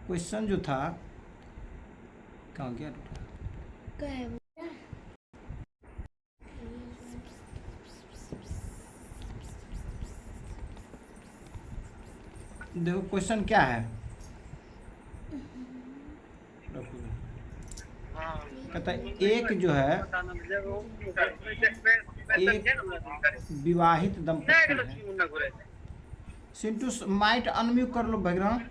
Question जो था कहाँ गया देखो क्वेश्चन क्या है, कहता है एक जो है एक विवाहित दंपति है। सिंटू माइट अनम्यूट कर लो बैकग्राउंड।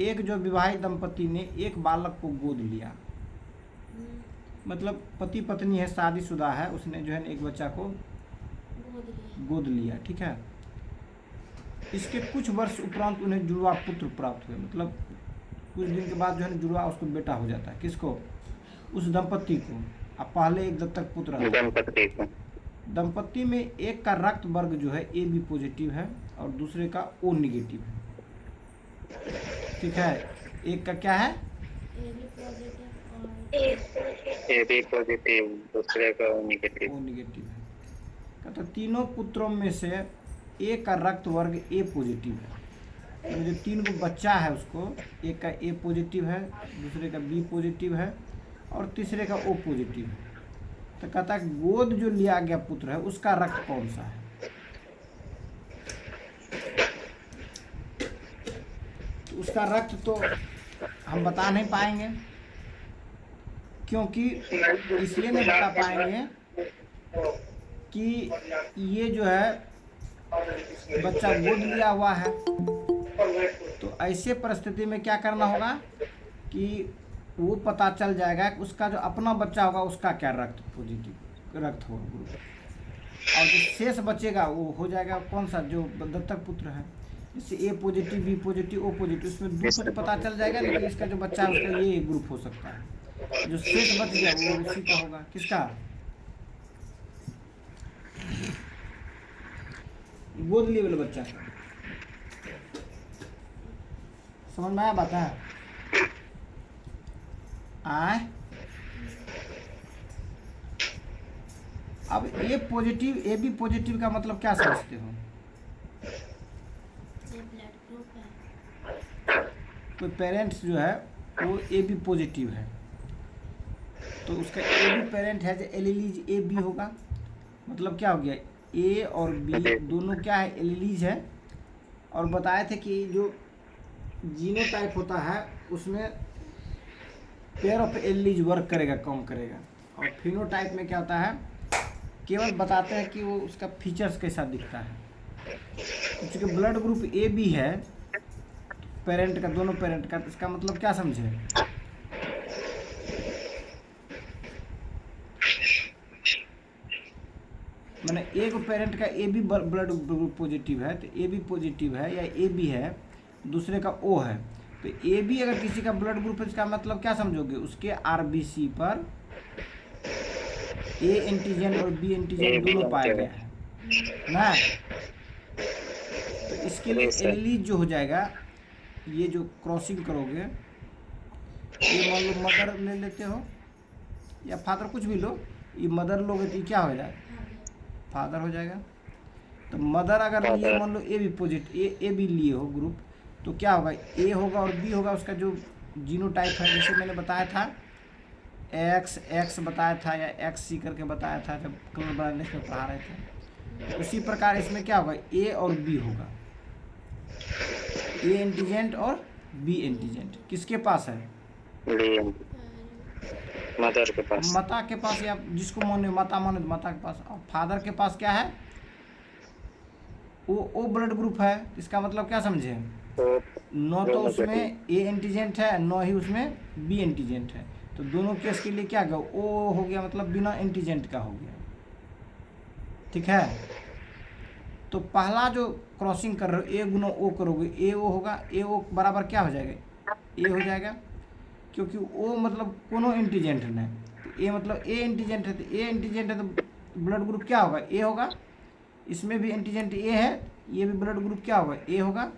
एक जो विवाहित दंपति ने एक बालक को गोद लिया, मतलब पति पत्नी है, शादीशुदा है, उसने जो है एक बच्चा को गोद लिया, ठीक है। इसके कुछ वर्ष उपरांत उन्हें जुड़वा पुत्र प्राप्त हुए, मतलब कुछ दिन के बाद जो है जुड़वा उसको बेटा हो जाता है। किसको? उस दंपति को। अब पहले एक दत्तक पुत्र था। दंपति में एक का रक्त वर्ग जो है ए बी पॉजिटिव है और दूसरे का ओ निगेटिव है, ठीक है। एक का क्या है? ए बी पॉजिटिव, दूसरे का ओ निगेटिव है। कहता तीनों पुत्रों में से एक का रक्त वर्ग ए पॉजिटिव है। तो जो तीन को बच्चा है उसको, एक का ए पॉजिटिव है, दूसरे का बी पॉजिटिव है और तीसरे का ओ पॉजिटिव है। तो कहता है गोद जो लिया गया पुत्र है उसका रक्त कौन सा है? तो उसका रक्त तो हम बता नहीं पाएंगे, क्योंकि इसलिए नहीं बता पाएंगे कि ये जो है बच्चा गोद लिया हुआ है। तो ऐसे परिस्थिति में क्या करना होगा कि वो पता चल जाएगा कि उसका जो अपना बच्चा होगा उसका क्या रक्त पॉजिटिव रक्त होगा ग्रुप, और जो शेष बचेगा वो हो जाएगा कौन सा, जो दत्तक पुत्र है। जैसे A positive, B positive, O positive, उसमें दो तो पता चल जाएगा, लेकिन इसका जो बच्चा है उसका ये ग्रुप हो सकता है। जो शेष बच गया वो उसी का होगा। किसका? गोद लिए वाले बच्चा का। समझ में आया बात है? आए अब ए पॉजिटिव ए बी पॉजिटिव का मतलब क्या समझते हो? कोई पेरेंट्स जो है वो ए बी पॉजिटिव है तो उसका ए बी पेरेंट है जो एलिलीज ए बी होगा। मतलब क्या हो गया, ए और बी दोनों क्या है, एलिलीज है। और बताए थे कि जो जीनोटाइप होता है उसमें पेयर ऑफ एलिलीज वर्क करेगा, कम करेगा। और फिनोटाइप में क्या होता है, केवल बताते हैं कि वो उसका फीचर्स कैसा दिखता है। क्योंकि ब्लड ग्रुप ए बी है पेरेंट का, दोनों पेरेंट का, इसका मतलब क्या समझे? मैंने एक पेरेंट का A B blood group positive है तो ए बी पॉजिटिव है या ए बी है, दूसरे का ओ है। तो ए बी अगर किसी का ब्लड ग्रुप है इसका मतलब क्या समझोगे, उसके आरबीसी पर ए एंटीजन और बी एंटीजन दोनों पाया गया है ना। तो इसके लिए एलिलीज जो हो जाएगा, ये जो क्रॉसिंग करोगे, ये मान लो मदर ले लेते हो या फादर, कुछ भी लो, ये मदर लोगे तो क्या हो जाएगा, फादर हो जाएगा। तो मदर अगर लिए मान लो A B positive, A B लिए हो ग्रुप, तो क्या होगा, ए होगा और बी होगा, उसका जो जीनोटाइप है, जैसे मैंने बताया था एक्स बताया था या एक्स सी करके बताया था जब कलर ब्राइटनेस में पढ़ा रहे थे। उसी प्रकार इसमें क्या होगा, ए और बी होगा, ए एंटीजेंट और बी एंटीजेंट किसके पास है, मदर के पास, माता के पास, या जिसको माने माता माने माता के पास। और फादर के पास क्या है, वो ओ ब्लड ग्रुप है। इसका मतलब क्या समझे, न तो उसमें ए एंटीजेंट है न ही उसमें बी एंटीजेंट है। तो दोनों केस के लिए क्या गया, ओ हो गया, मतलब बिना एंटीजेंट का हो गया, ठीक है। तो पहला जो क्रॉसिंग कर रहे हो, ए गुना ओ करोगे, ए ओ होगा, ए ओ बराबर क्या हो जाएगा, ए हो जाएगा, क्योंकि ओ मतलब कोनो एंटीजेंट नहीं। तो ए मतलब ए एंटीजेंट है, तो ए एंटीजेंट है तो ब्लड ग्रुप क्या होगा, ए होगा। इसमें भी एंटीजेंट ए है, ये भी ब्लड ग्रुप क्या होगा, ए होगा।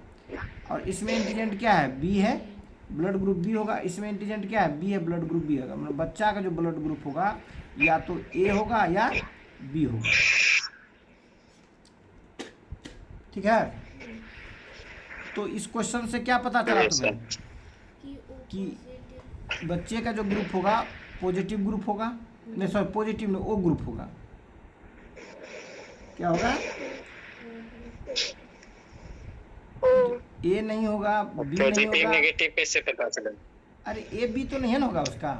और इसमें एंटीजेंट क्या है, बी है, ब्लड ग्रुप बी होगा। इसमें एंटीजेंट क्या है, बी है, ब्लड ग्रुप बी होगा। मतलब बच्चा का जो ब्लड ग्रुप होगा या तो ए होगा या बी होगा, ठीक है। तो इस क्वेश्चन से क्या पता चला यस तुम्हें सर। कि बच्चे का जो ग्रुप होगा पॉजिटिव ग्रुप होगा, नहीं सॉरी पॉजिटिव में ओ ग्रुप होगा, क्या होगा, ए नहीं होगा, बी नहीं पॉजिटिव होगा, नेगेटिव कैसे पता चले? अरे ए बी तो नहीं है ना होगा उसका,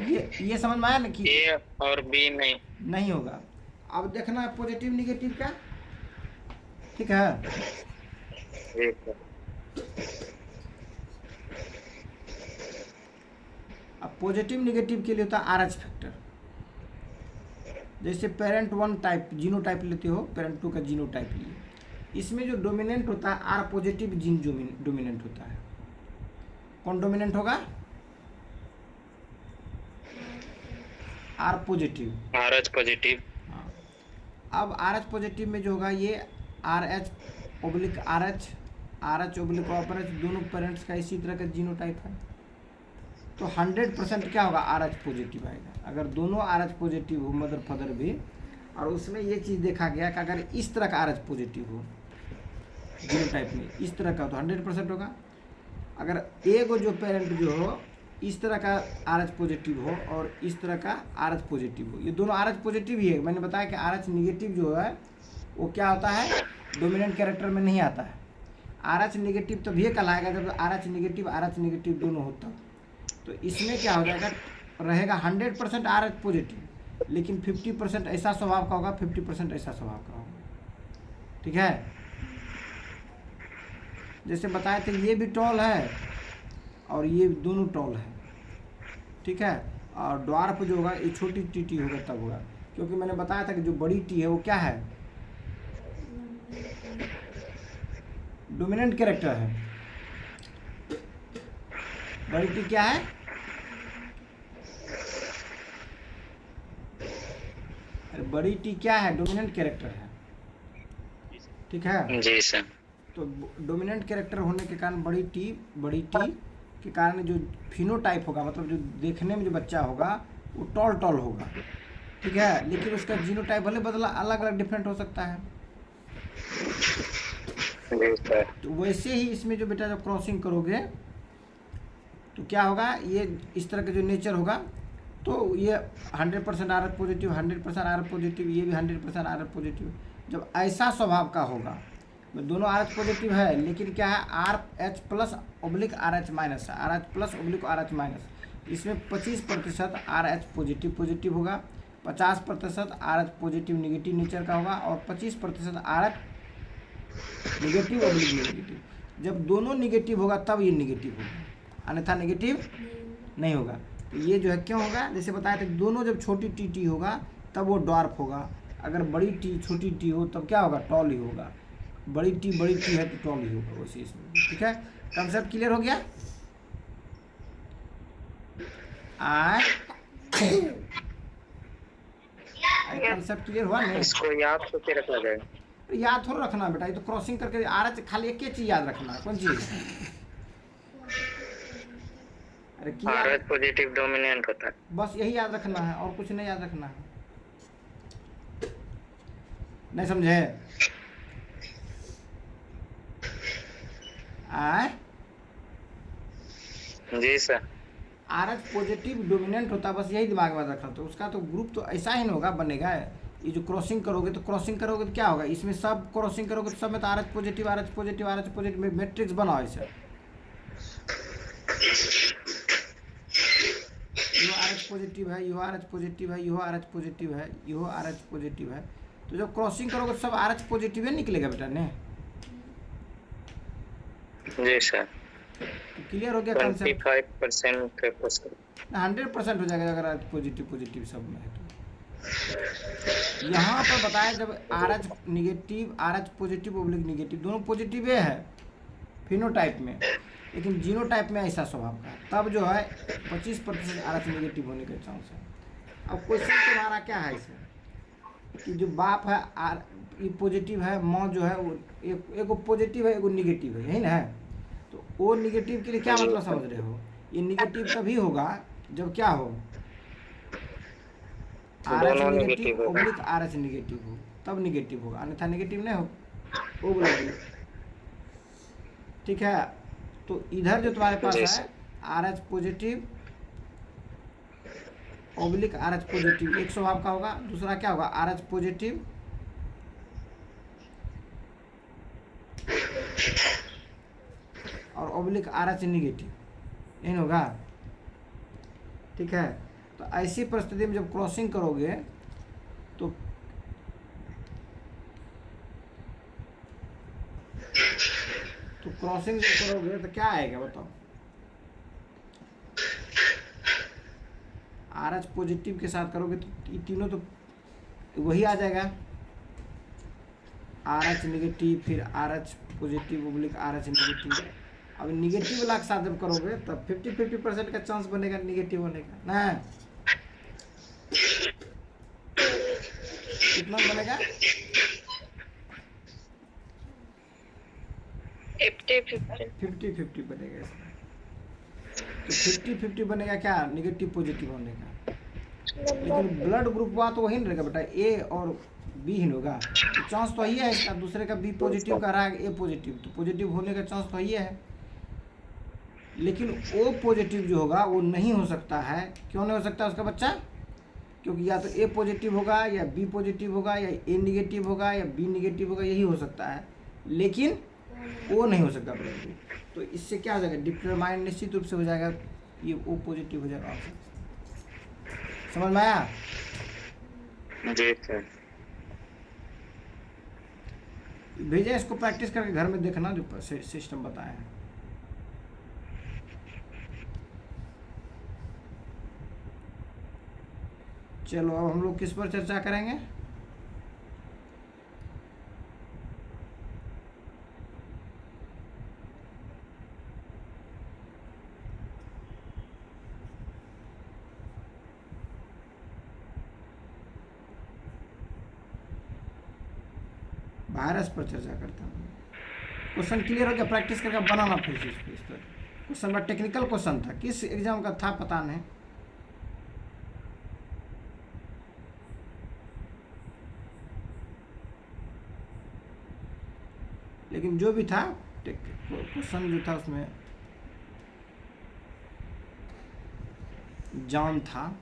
ये समझ में आया ना कि ए और बी नहीं। नहीं होगा। अब देखना है पॉजिटिव निगेटिव का, ठीक है। जी सर। अब पॉजिटिव निगेटिव के लिए होता है आर एच फैक्टर। जैसे पेरेंट 1 टाइप जीनो टाइप लेते हो, पेरेंट 2 का जीनो टाइप लिए, इसमें जो डोमिनेंट होता है आर पॉजिटिव जीन डोमिनेंट होता है। कौन डोमिनेंट होगा, R positive. R H positive. हाँ, अब आर एच पॉजिटिव में जो होगा ये R H oblique R H, R H oblique ऑपर एच, दोनों पेरेंट्स का इसी तरह का जीनो टाइप है। तो 100% क्या होगा, आर एच पॉजिटिव आएगा। अगर दोनों आर एच पॉजिटिव हो, मदर फादर भी, और उसमें ये चीज़ देखा गया कि अगर इस तरह का आर एच पॉजिटिव हो जीनो टाइप में, इस तरह का, तो 100% होगा। अगर एगो जो पेरेंट जो हो इस तरह का आर एच पॉजिटिव हो और इस तरह का आर एच पॉजिटिव हो, ये दोनों आर एच पॉजिटिव ही है। मैंने बताया कि आर एच निगेटिव जो है वो क्या होता है, डोमिनेंट कैरेक्टर में नहीं आता है। आर एच निगेटिव तभी कहलाएगा जब आर एच निगेटिव दोनों होता। तो इसमें क्या हो जाएगा, रहेगा 100% आर एच पॉजिटिव, लेकिन 50% ऐसा स्वभाव का होगा, 50% ऐसा स्वभाव का होगा, ठीक है। जैसे बताए थे ये भी टॉल है और ये दोनों टॉल है, ठीक है। और ड्वार्फ जो होगा ये छोटी टी होगा तब होगा, क्योंकि मैंने बताया था कि जो बड़ी टी है वो क्या है, डोमिनेंट कैरेक्टर है। बड़ी टी क्या है, बड़ी टी क्या है, डोमिनेंट कैरेक्टर है, ठीक है। जी सर। तो डोमिनेंट कैरेक्टर होने के कारण बड़ी टी के कारण जो फिनोटाइप होगा, मतलब जो देखने में जो बच्चा होगा वो टॉल होगा, ठीक है। लेकिन उसका जीनोटाइप भले बदला अलग अलग डिफरेंट हो सकता है। जी सर। तो वैसे ही इसमें जो बेटा जब क्रॉसिंग करोगे तो क्या होगा, ये इस तरह का जो नेचर होगा, तो ये 100% are H positive, 100% are H positive, ये भी 100% आर एच पॉजिटिव। जब ऐसा स्वभाव का होगा, दोनों आर एच पॉजिटिव है, लेकिन क्या है, R H plus oblique R H minus, R H plus oblique R H minus, इसमें 25% आर एच पॉजिटिव होगा, 50% are H positive negative nature का होगा, और 25% R H negative oblique negative. जब दोनों निगेटिव होगा तब ये निगेटिव होगा, अन्यथा निगेटिव नहीं होगा। तो ये जो है क्यों होगा, जैसे बताया था दोनों जब छोटी टी होगा तब वो ड्वार्फ होगा, अगर बड़ी टी छोटी टी हो तब क्या होगा, टॉल ही होगा। बड़ी टी है तो टॉल ही होगा वैसे इसमें, ठीक है। कंसेप्ट क्लियर हो गया। कंसेप्ट क्लियर हुआ नहीं, इसको याद करके रखा जाए। याद थोड़ा रखना बेटा, ये तो क्रॉसिंग करके आ रहा, खाली एक ही चीज याद रखना है। कौन चीज, अरे आर एच पॉजिटिव डोमिनेंट होता है, बस यही याद रखना है और कुछ नहीं याद रखना है, नहीं समझे। जी sir. R H positive dominant होता है, बस यही दिमाग में रखना। तो उसका तो ग्रुप तो ऐसा ही नहीं होगा, बनेगा। ये जो क्रॉसिंग करोगे तो क्या होगा, इसमें सब क्रॉसिंग करोगे तो सब में तो आर एच पॉजिटिव में मैट्रिक्स बनाओ ऐसे, यो आर एच पॉजिटिव है, यो आर एच पॉजिटिव है, यो आर एच पॉजिटिव है, यो आर एच पॉजिटिव है। तो जब क्रॉसिंग करोगे तो सब आर एच पॉजिटिव ही निकलेगा बेटा ने। जी सर। तो क्लियर हो गया कंसेप्ट। 25% 100% हो जाएगा अगर आर एच पॉजिटिव सब में है तो। यहाँ पर बताया जब R H negative, are H positive oblique negative दोनों पॉजिटिव है फिनोटाइप में, लेकिन जीनोटाइप में ऐसा स्वभाव का है, तब जो है 25% आर एच निगेटिव होने का चांस है। अब क्वेश्चन तुम्हारा क्या है इसमें, कि जो बाप है आर ये पॉजिटिव है, माँ जो है वो एगो पॉजिटिव है एगो निगेटिव है, यही ना है। तो वो निगेटिव के लिए क्या मतलब समझ रहे हो, ये निगेटिव तभी होगा जब क्या हो, R H negative oblique R H negative हो, तब निगेटिव होगा, अन्यथा निगेटिव नहीं हो। ओ ग्लोबुल, ठीक है। तो इधर जो तुम्हारे पास जी है sir. RH positive oblique RH positive, एक स्वभाव का होगा। दूसरा क्या होगा, RH पॉजिटिव और ऑब्लिक RH निगेटिव, नहीं होगा, ठीक है। तो ऐसी परिस्थिति में जब क्रॉसिंग करोगे तो क्रॉसिंग जब करोगे तो क्या आएगा बताओ। RH पॉजिटिव के साथ करोगे तो ये तीनों तो वही आ जाएगा, RH निगेटिव फिर RH positive oblique RH negative. अब निगेटिव वाला के साथ जब करोगे तब 50-50% का चांस बनेगा निगेटिव होने का ना। कितना बनेगा, 50-50 बनेगा इसमें। तो 50-50 बनेगा क्या, निगेटिव पॉजिटिव होने का। लेकिन ब्लड ग्रुप हुआ तो वही नहीं रहेगा बेटा, ए और बी ही होगा। तो चांस तो यही है इसका, दूसरे का बी पॉजिटिव का रहा है ए पॉजिटिव, तो पॉजिटिव होने का चांस तो यही है। लेकिन ओ पॉजिटिव जो होगा वो नहीं हो सकता है। क्यों नहीं हो सकता उसका बच्चा, क्योंकि या तो ए पॉजिटिव होगा या बी पॉजिटिव होगा या ए निगेटिव होगा या बी निगेटिव होगा, यही हो सकता है। लेकिन ओ नहीं हो सकता ब्लड ग्रुप। तो इससे क्या हो जाएगा, डिटरमाइन निश्चित रूप से हो जाएगा, ये ओ पॉजिटिव हो जाएगा आंसर। समझ में आया? जी सर। भेजा इसको, प्रैक्टिस करके घर में देखना जो सिस्टम बताया है। चलो अब हम लोग किस पर चर्चा करेंगे, वायरस पर चर्चा करते हैं। क्वेश्चन क्लियर हो गया, प्रैक्टिस करके बनाना फिर से इसको। इस पर क्वेश्चन बड़ा टेक्निकल क्वेश्चन था, किस एग्जाम का था पता नहीं, लेकिन जो भी था क्वेश्चन जो था उसमें जान था।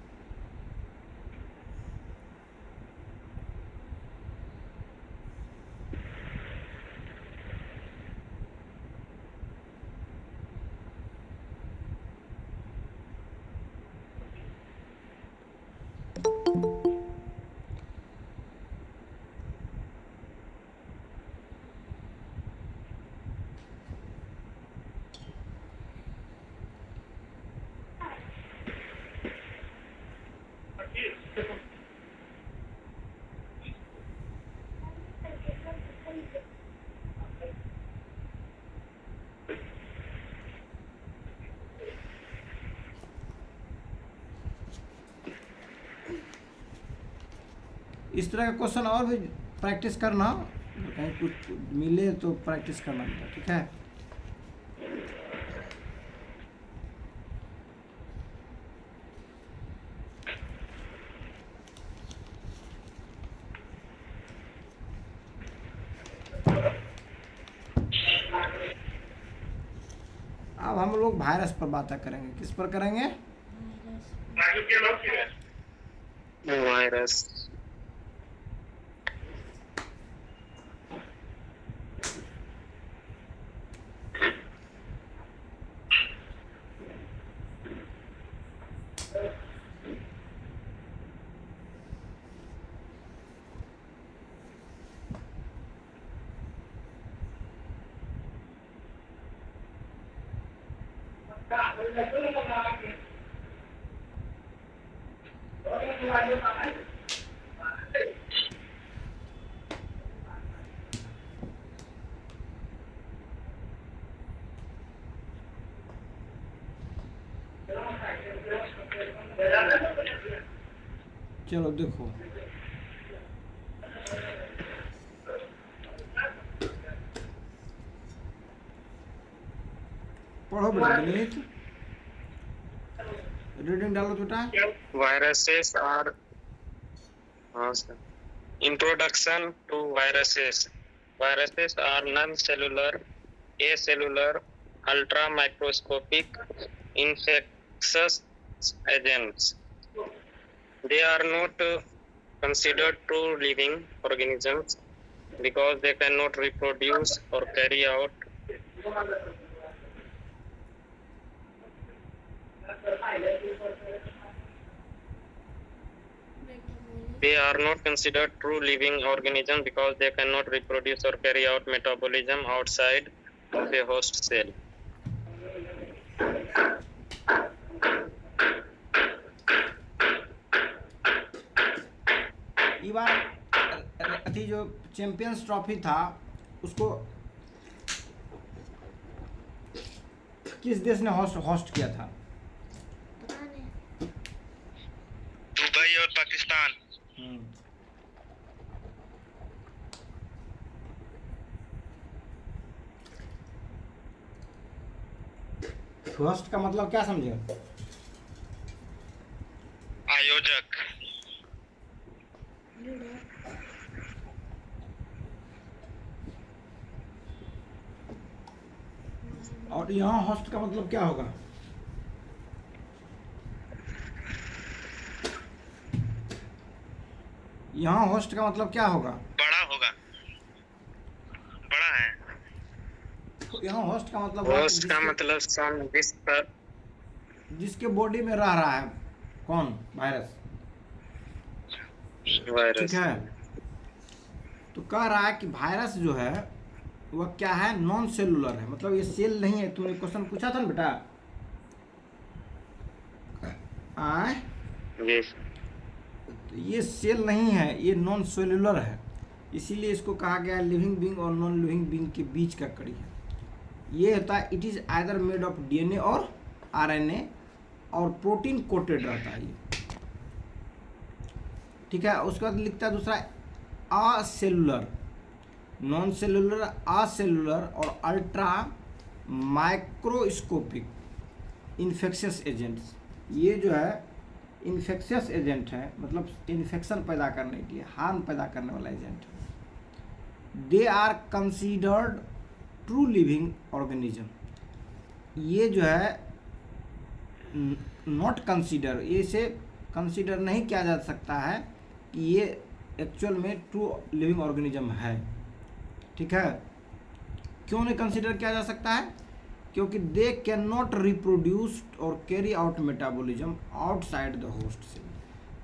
इस तरह का क्वेश्चन और भी प्रैक्टिस करना, कहीं कुछ मिले तो प्रैक्टिस करना बेटा, ठीक है। अब हम लोग वायरस पर बातें करेंगे, किस पर करेंगे, वायरस। चलो देखो, पढ़ो बेटा विनीत, रीडिंग डालो बेटा। वायरसेस आर, हाँ sir, introduction to viruses. Viruses are non-cellular, acellular, ultra-microscopic infectious agents. They are not considered true living organisms because they cannot reproduce or carry out They are not considered true living organisms because they cannot reproduce or carry out metabolism outside of a host cell. ये बार अथी जो champions trophy था उसको किस देश ने host किया था? दुबई और पाकिस्तान। होस्ट का मतलब क्या समझे? आयोजक। और यहाँ होस्ट का मतलब क्या होगा? यहाँ होस्ट का मतलब क्या होगा? बड़ा होगा, बड़ा है। तो यहाँ होस्ट का मतलब होस्ट का मतलब जिसके बॉडी में रह रहा है कौन? वायरस। ठीक है, तो कह रहा है कि वायरस जो है वह क्या है? नॉन सेलुलर है, मतलब ये सेल नहीं है। तूने क्वेश्चन पूछा था ना बेटा, तो ये सेल नहीं है, ये नॉन सेलुलर है। इसीलिए इसको कहा गया लिविंग बीइंग और नॉन लिविंग बीइंग के बीच का कड़ी है। ये होता है it is either made of DNA और आरएनए और प्रोटीन कोटेड रहता है ये। ठीक है, उसके बाद लिखता है दूसरा असेलुलर, नॉन सेलुलर, असेलुलर और अल्ट्रा माइक्रोस्कोपिक इन्फेक्शियस एजेंट्स। ये जो है इन्फेक्शियस एजेंट है, मतलब इन्फेक्शन पैदा करने के लिए, हार्म पैदा करने वाला एजेंट है। They are considered true living organism. ये जो है नॉट कंसीडर, ये इसे कंसीडर नहीं किया जा सकता है कि ये एक्चुअल में ट्रू लिविंग ऑर्गेनिज्म है। ठीक है, क्यों नहीं कंसीडर किया जा सकता है? क्योंकि दे कैन नॉट रिप्रोड्यूस और carry out metabolism outside the host cell.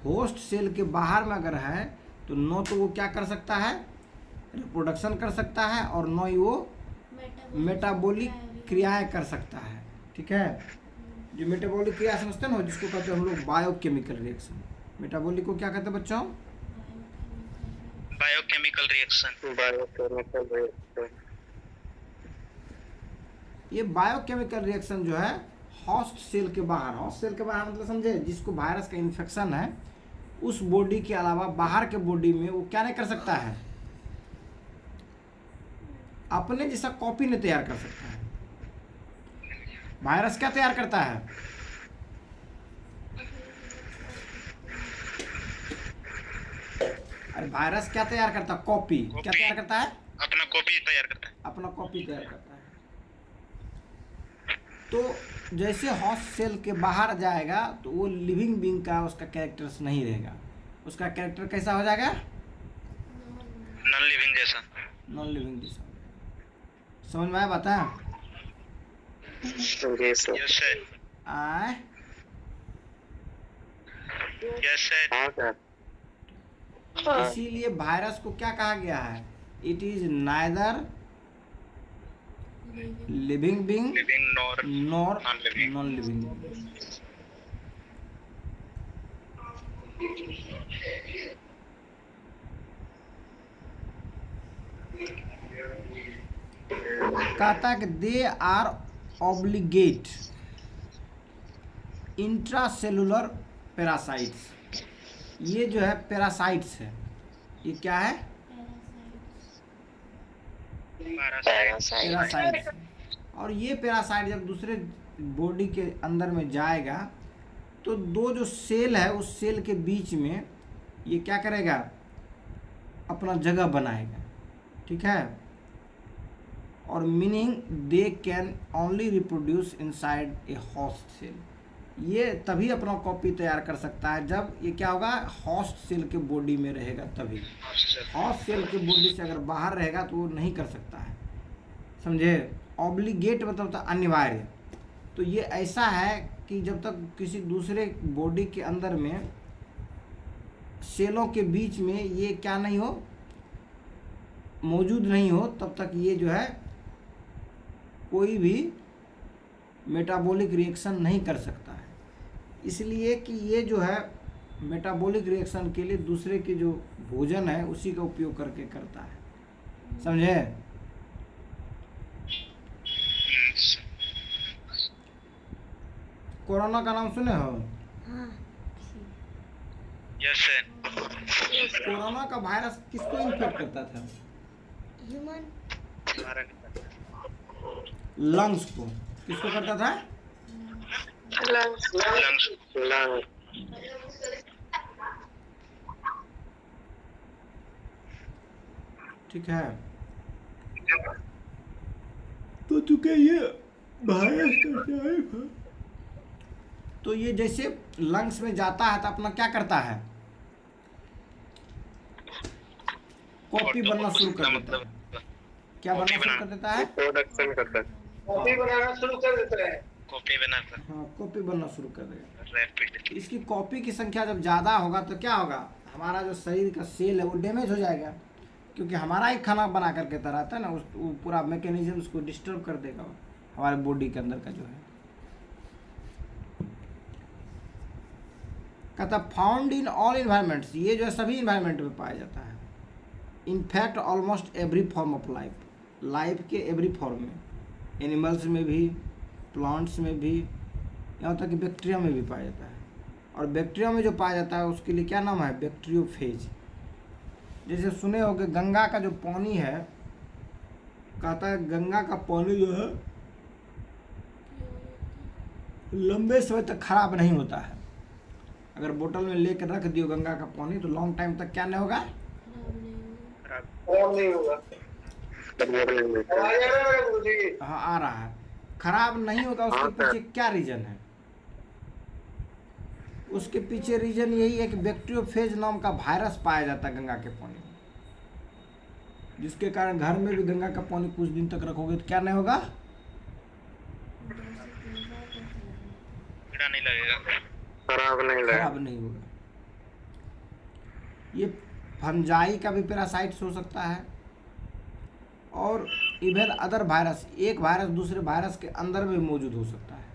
Host cell के बाहर में अगर है तो नो तो वो क्या कर सकता है? रिप्रोडक्शन कर सकता है, और नो ही वो मेटाबॉलिक क्रियाएं कर सकता है। ठीक है, जो मेटाबॉलिक क्रिया समझते हैं ना, जिसको कहते हैं हम लोग बायोकेमिकल रिएक्शन। मेटाबॉलिक को क्या कहते हैं बच्चों? Biochemical reaction. ये बायोकेमिकल रिएक्शन जो है होस्ट सेल के बाहर, होस्ट सेल के बाहर मतलब समझे, जिसको वायरस का इन्फेक्शन है उस बॉडी के अलावा बाहर के बॉडी में वो क्या नहीं कर सकता है? अपने जैसा कॉपी नहीं तैयार कर सकता है। वायरस क्या तैयार करता है? अरे वायरस क्या तैयार करता है? कॉपी। क्या तैयार करता है? अपना कॉपी तैयार करता है। अपना कॉपी तैयार करता है। तो जैसे होस्ट सेल के बाहर जाएगा तो वो लिविंग बीइंग का उसका कैरेक्टर्स नहीं रहेगा। उसका कैरेक्टर कैसा हो जाएगा? नॉन लिविंग जैसा। नॉन लिविंग जैसा। समझ में आया बात है? Yes sir. आए यस सर। इसीलिए वायरस को क्या कहा गया है? It is neither living being nor non living. कहता है कि they are obligate intracellular parasites. ये जो है पैरासाइट्स है। ये क्या है? पैरासाइट्स। और ये पैरासाइट जब दूसरे बॉडी के अंदर में जाएगा तो दो जो सेल है उस सेल के बीच में ये क्या करेगा? अपना जगह बनाएगा। ठीक है, और meaning they can only reproduce inside a host cell. ये तभी अपना कॉपी तैयार कर सकता है जब ये क्या होगा, होस्ट सेल के बॉडी में रहेगा तभी। होस्ट सेल के बॉडी से अगर बाहर रहेगा तो वो नहीं कर सकता है, समझे। ऑब्लिगेट मतलब अनिवार्य। तो ये ऐसा है कि जब तक किसी दूसरे बॉडी के अंदर में सेलों के बीच में ये क्या नहीं हो, मौजूद नहीं हो, तब तक ये जो है कोई भी मेटाबॉलिक रिएक्शन नहीं कर सकता है। इसलिए कि ये जो है मेटाबॉलिक रिएक्शन के लिए दूसरे के जो भोजन है उसी का उपयोग करके करता है, समझे। कोरोना का नाम सुने हो? Yes sir. कोरोना का वायरस किसको इन्फेक्ट करता था? ह्यूमन लंग्स को। किसको करता था? लंग्स। ठीक है। तो चूंकि ये वायरस करता है, तो ये जैसे लंग्स में जाता है तो अपना क्या करता है, कॉपी बनना शुरू कर देता है। क्या बनना शुरू कर देता है? प्रोडक्शन करता है। कॉपी बनाना शुरू कर देता है। कॉपी बनाकर हाँ, कॉपी बनना शुरू कर देगा। रैपिड। इसकी कॉपी की संख्या जब ज़्यादा होगा तो क्या होगा, हमारा जो शरीर का सेल है वो डैमेज हो जाएगा, क्योंकि हमारा ही खाना बना करके रहता है ना, उस वो पूरा मैकेनिज्म उसको डिस्टर्ब कर देगा हमारे बॉडी के अंदर का जो है। कहता फाउंड इन ऑल इन्वायरमेंट्स, ये जो है सभी इन्वायरमेंट में पाया जाता है। In fact almost every form of life, life के एवरी फॉर्म में, एनिमल्स में भी, प्लांट्स में भी, यहाँ तक कि बैक्टीरिया में भी पाया जाता है। और बैक्टीरिया में जो पाया जाता है उसके लिए क्या नाम है, बैक्टीरियोफेज। जैसे सुने होगे गंगा का जो पानी है, कहता है गंगा का पानी जो है लंबे समय तक खराब नहीं होता है। अगर बोतल में लेकर रख दियो गंगा का पानी तो लॉन्ग टाइम तक क्या नहीं होगा, खराब नहीं होगा। आवाज आ रहा है गुरुजी? हाँ आ रहा है, खराब नहीं होगा। उसके पीछे क्या रीजन है? उसके पीछे रीजन यही है कि बैक्टीरियोफेज नाम का वायरस पाया जाता है गंगा के पानी में, जिसके कारण घर में भी गंगा का पानी कुछ दिन तक रखोगे तो क्या नहीं होगा, कीड़ा नहीं लगेगा, खराब नहीं होगा। ये फंजाई का भी पैरासाइट्स हो सकता है, और इवन अदर वायरस, एक वायरस दूसरे वायरस के अंदर भी मौजूद हो सकता है,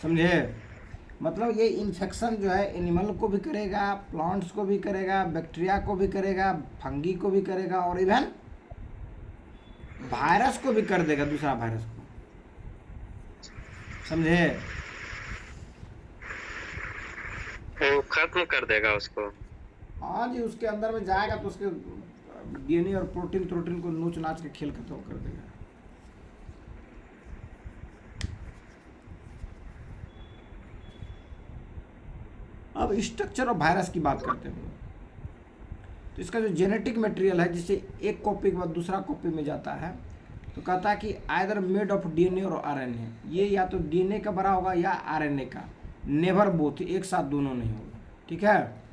समझे। मतलब ये इन्फेक्शन जो है एनिमल को भी करेगा, प्लांट्स को भी करेगा, बैक्टीरिया को भी करेगा, फंगी को भी करेगा, और इवन वायरस को भी कर देगा, दूसरा वायरस को, समझे। वो खत्म कर देगा उसको। हाँ जी, उसके अंदर में जाएगा तो उसके डीएनए और प्रोटीन को नोच नाच के खेल खत्म कर देगा। अब स्ट्रक्चर ऑफ वायरस की बात करते हैं। तो इसका जो जेनेटिक मटेरियल है, जिसे एक कॉपी के बाद दूसरा कॉपी में जाता है, तो कहता है कि आइदर मेड ऑफ डीएनए और आरएनए, ये या तो डीएनए का बना होगा या आरएनए का, नेवर बोथ, एक साथ दोनों नहीं होगा, ठीक है,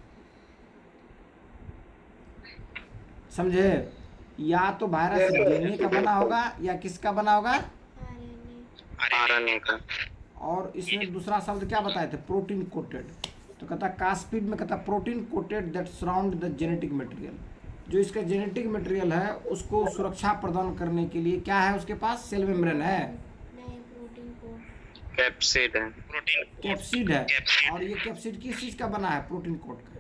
समझे। या तो वायरस डीएनए का बना होगा या किसका बना होगा, आरएनए का। और इसमें दूसरा शब्द क्या बताए थे, प्रोटीन कोटेड। तो कहता कास्पिड में कहता protein coated that surround the genetic material, जो इसका जेनेटिक मटेरियल है उसको सुरक्षा प्रदान करने के लिए क्या है उसके पास, सेल मेम्ब्रेन है, कैप्सिड है, प्रोटीन कैप्सिड है। कैप्सिड। और ये कैप्सिड किस चीज का बना है, प्रोटीन कोट का,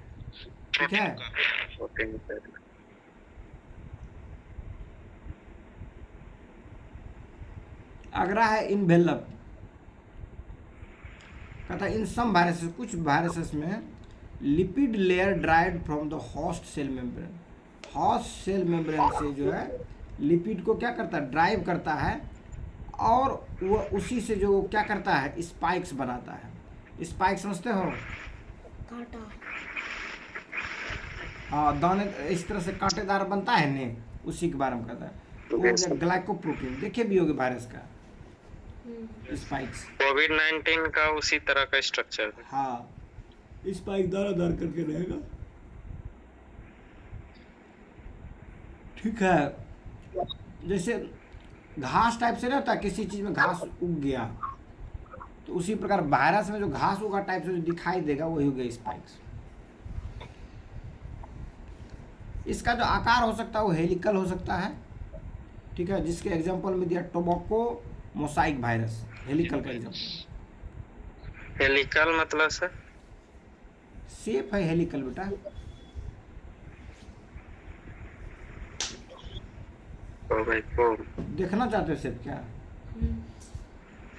ठीक है। प्रोटीन का। अगला है इनवेलप। कहता है इन सम वायरसेस, कुछ वायरसेस में lipid layer derived from the host cell membrane, host cell membrane से जो है लिपिड को क्या करता है, ड्राइव करता है, और वो उसी से जो क्या करता है, स्पाइक्स बनाता है। स्पाइक समझते हो, कांटा, हाँ दाने, इस तरह से कांटेदार बनता है ने, उसी के बारे में कहता है। वो हो गया ग्लाइकोप्रोटीन। देखे भी होगे वायरस का स्पाइक्स। कोविड-19 का उसी तरह का स्ट्रक्चर है। हाँ, स्पाइक दार करके रहेगा। ठीक है, जैसे घास टाइप से रहता है, किसी चीज में घास उग गया तो उसी प्रकार वायरस में जो घास उगा टाइप से जो दिखाई देगा वही हो गया स्पाइक्स। इसका जो आकार हो सकता है वो हेलिकल हो सकता है। ठीक है, जिसके एग्जांपल में दिया टोबैको मोसाइक वायरस, हेलिकल का एग्जांपल। हेलिकल मतलब सर? शेप है हेलिकल बेटा। ओ भाई को देखना चाहते हो शेप क्या?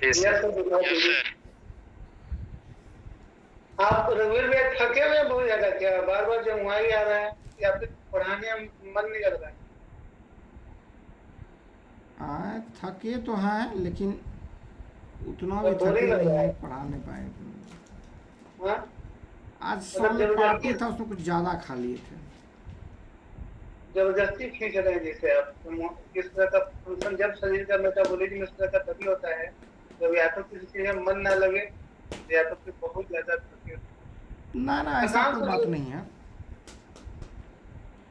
Yes yes sir. सर। आप रघुवीर भैया थके हुए हैं बहुत ज्यादा क्या? बार बार जब वहाँ ही आ रहा है या फिर पढ़ाने में मन नहीं कर रहा है? थके तो हैं लेकिन उतना भी और बोरिंग थके लग नहीं रहा है, है। पढ़ा नहीं पाए। हाँ? आज शाम में पार्टी था, उसमें कुछ ज़्यादा खा लिए थे। जबरदस्ती खींच रहे हैं जैसे आप। किस तरह का फंक्शन जब शरीर का मेटाबॉलिज्म इस तरह का तभी होता है जब या तो किसी चीज में मन ना लगे या तो फिर बहुत ज्यादा थके हो। ना ऐसा कोई बात नहीं है।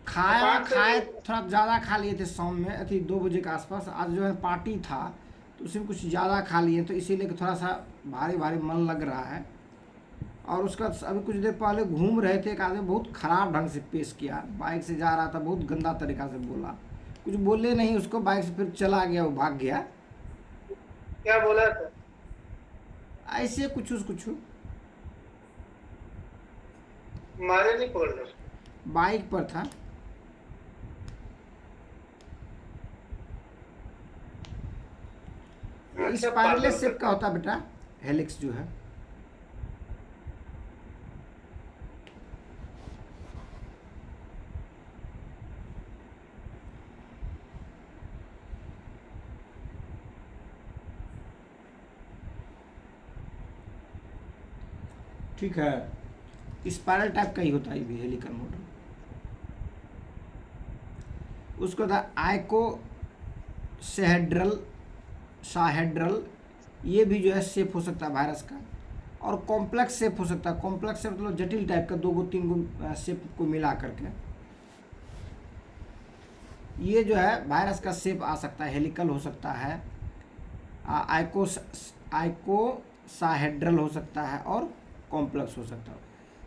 खाए थोड़ा ज़्यादा खा लिए थे शाम में, अथी 2 बजे के आसपास। आज जो है पार्टी था तो उसमें कुछ ज़्यादा खा लिए तो इसीलिए कि थोड़ा सा भारी भारी मन लग रहा है। और उसका अभी कुछ देर पहले घूम रहे थे, एक आदमी बहुत ख़राब ढंग से पेश किया, बाइक से जा रहा था, बहुत गंदा तरीका से बोला। कुछ बोले नहीं उसको, बाइक से फिर चला गया, वो भाग गया। क्या बोला था? ऐसे कुछ मारे नहीं बोल रहे? बाइक पर था। इस स्पाइरलेस शेप का होता है बेटा हेलिक्स जो है। ठीक है, स्पाइरल टाइप का ही होता है ये भी हेलिकल मॉडल। उसको था साहेड्रल, ये भी जो है शेप हो सकता है वायरस का। और कॉम्प्लेक्स शेप हो सकता है। कॉम्प्लेक्स शेप मतलब जटिल टाइप का, 2 3 गो शेप को मिला करके ये जो है वायरस का शेप आ सकता है। हेलिकल हो सकता है, आइकोसाहेड्रल हो सकता है और कॉम्प्लेक्स हो सकता है।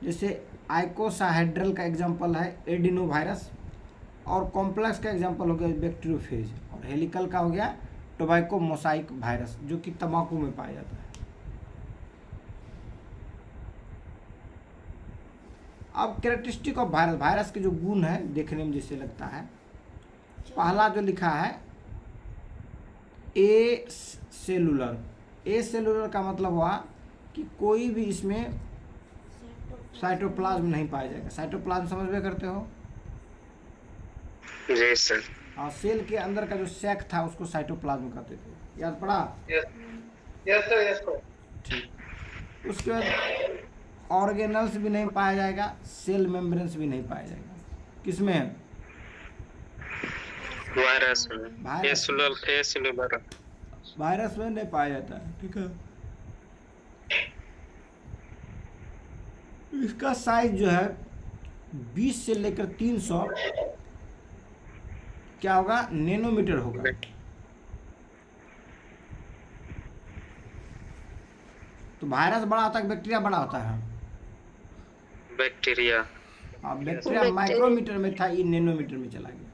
जैसे आइकोसाहेड्रल का एग्जांपल है एडिनो वायरस, और कॉम्प्लेक्स का एग्जांपल हो गया बैक्टीरियोफेज, और हेलिकल का हो गया टोबैको मोसाइक वायरस जो कि तंबाकू में पाया जाता है। अब कैरेक्टरिस्टिक ऑफ वायरस के जो गुण है देखने में जैसे लगता है, पहला जो लिखा है ए सेलुलर का मतलब हुआ कि कोई भी इसमें साइटोप्लाज्म नहीं पाया जाएगा। साइटोप्लाज्म समझ में करते हो? जी सर। हाँ, सेल के अंदर का जो सैक था उसको साइटोप्लाज्म कहते थे, याद पड़ा? Yes sir. ठीक। उसके बाद ऑर्गेनल्स भी नहीं पाया जाएगा, सेल मेम्ब्रेन्स भी नहीं पाया जाएगा। किसमें? वायरस में। एसेलुलर वायरस में नहीं पाया जाता है। ठीक है, इसका साइज जो है 20 से लेकर 300 क्या होगा, नैनोमीटर होगा। तो वायरस बड़ा होता है, बैक्टीरिया बड़ा होता है? बैक्टीरिया। हाँ, बैक्टीरिया माइक्रोमीटर में था, ये नैनोमीटर में चला गया।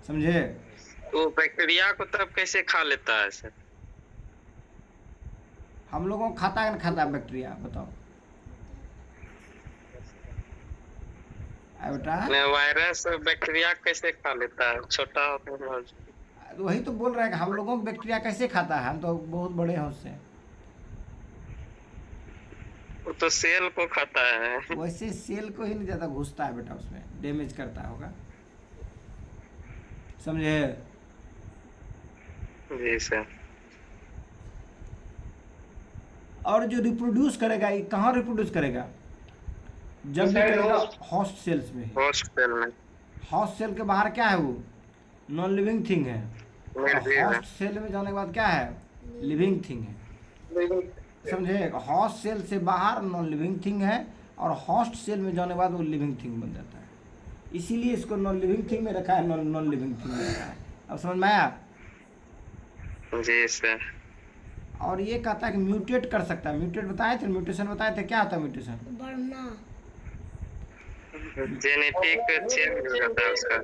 समझे? तो बैक्टीरिया को तब कैसे खा लेता है सर? हम लोगों को खाता है ना, खाता है बैक्टीरिया, बताओ बेटा। वायरस बैक्टीरिया कैसे खा लेता है? छोटा होता है। वही तो बोल रहे हैं कि हम लोगों को बैक्टीरिया कैसे खाता है, हम तो बहुत बड़े हैं उससे। वो तो सेल को खाता है। वैसे सेल को ही नहीं ज्यादा घुसता है बेटा, उसमें डैमेज करता होगा। समझे? जी सर। और जो रिप्रोड्यूस करेगा, ये कहाँ रिप्रोड्यूस करेगा? जब भी करेगा होस्ट सेल्स में। होस्ट सेल में। होस्ट सेल के बाहर क्या है? वो नॉन लिविंग थिंग है। और होस्ट सेल में जाने के बाद क्या है, लिविंग थिंग है। समझे, होस्ट सेल से बाहर नॉन लिविंग थिंग है, और होस्ट सेल में जाने के बाद वो लिविंग थिंग बन जाता है। इसीलिए इसको नॉन लिविंग थिंग में रखा है, नॉन लिविंग थिंग में रखा है। अब समझ में आया? जी सर। और ये कहता है कि म्यूटेट कर सकता है। म्यूटेट बताए थे, म्यूटेशन बताए थे, क्या होता है म्यूटेशन? बढ़ना। जेनेटिक चेंज हो जाता है उसका।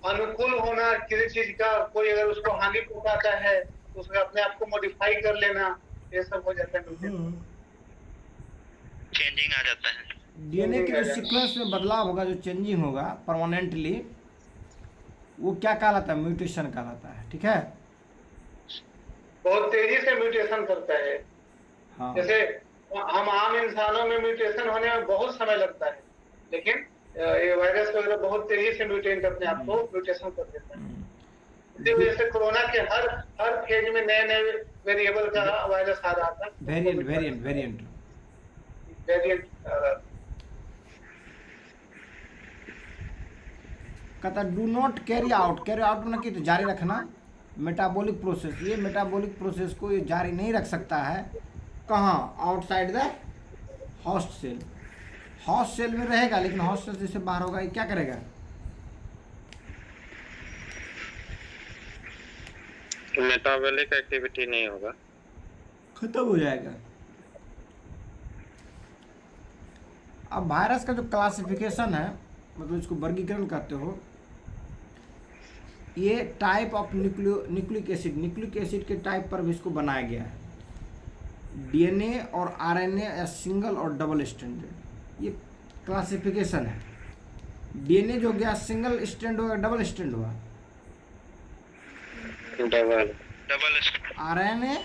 अनुकूल होना किसी चीज का, कोई अगर उसको हानि पहुंचाता है तो उसका अपने आप को मॉडिफाई कर लेना, ये सब हो जाता है। चेंजिंग आ जाता है। डीएनए के जो सीक्वेंस में बदलाव होगा, जो चेंजिंग होगा परमानेंटली, वो क्या कहलाता है? म्यूटेशन कहलाता है। ठीक है, बहुत तेजी से म्यूटेशन करता है। हाँ। जैसे हम आम इंसानों में म्यूटेशन होने में बहुत समय लगता है, लेकिन ये वायरस वगैरह बहुत तेजी से म्यूटेट अपने आप को म्यूटेशन कर देता है। इसी वजह से कोरोना के हर फेज में नए नए वेरिएबल का वायरस आ रहा था। वेरिएंट कहता डू नॉट कैरी आउट मतलब कि तो जारी रखना मेटाबॉलिक प्रोसेस। ये मेटाबॉलिक प्रोसेस को ये जारी नहीं रख सकता है। कहाँ? Outside the host cell. Host cell में रहेगा, लेकिन होस्ट सेल से बाहर होगा, ये क्या करेगा? मेटाबॉलिक एक्टिविटी नहीं होगा, खत्म हो जाएगा। अब वायरस का जो क्लासिफिकेशन है, मतलब इसको वर्गीकरण कहते हो, ये टाइप ऑफ न्यूक्लिक एसिड के टाइप पर भी इसको बनाया गया है। डीएनए और आरएनए या सिंगल और डबल स्ट्रैंडेड, ये क्लासिफिकेशन है। डीएनए जो गया सिंगल स्ट्रैंड होगा, डबल स्ट्रैंड होगा? Double RNA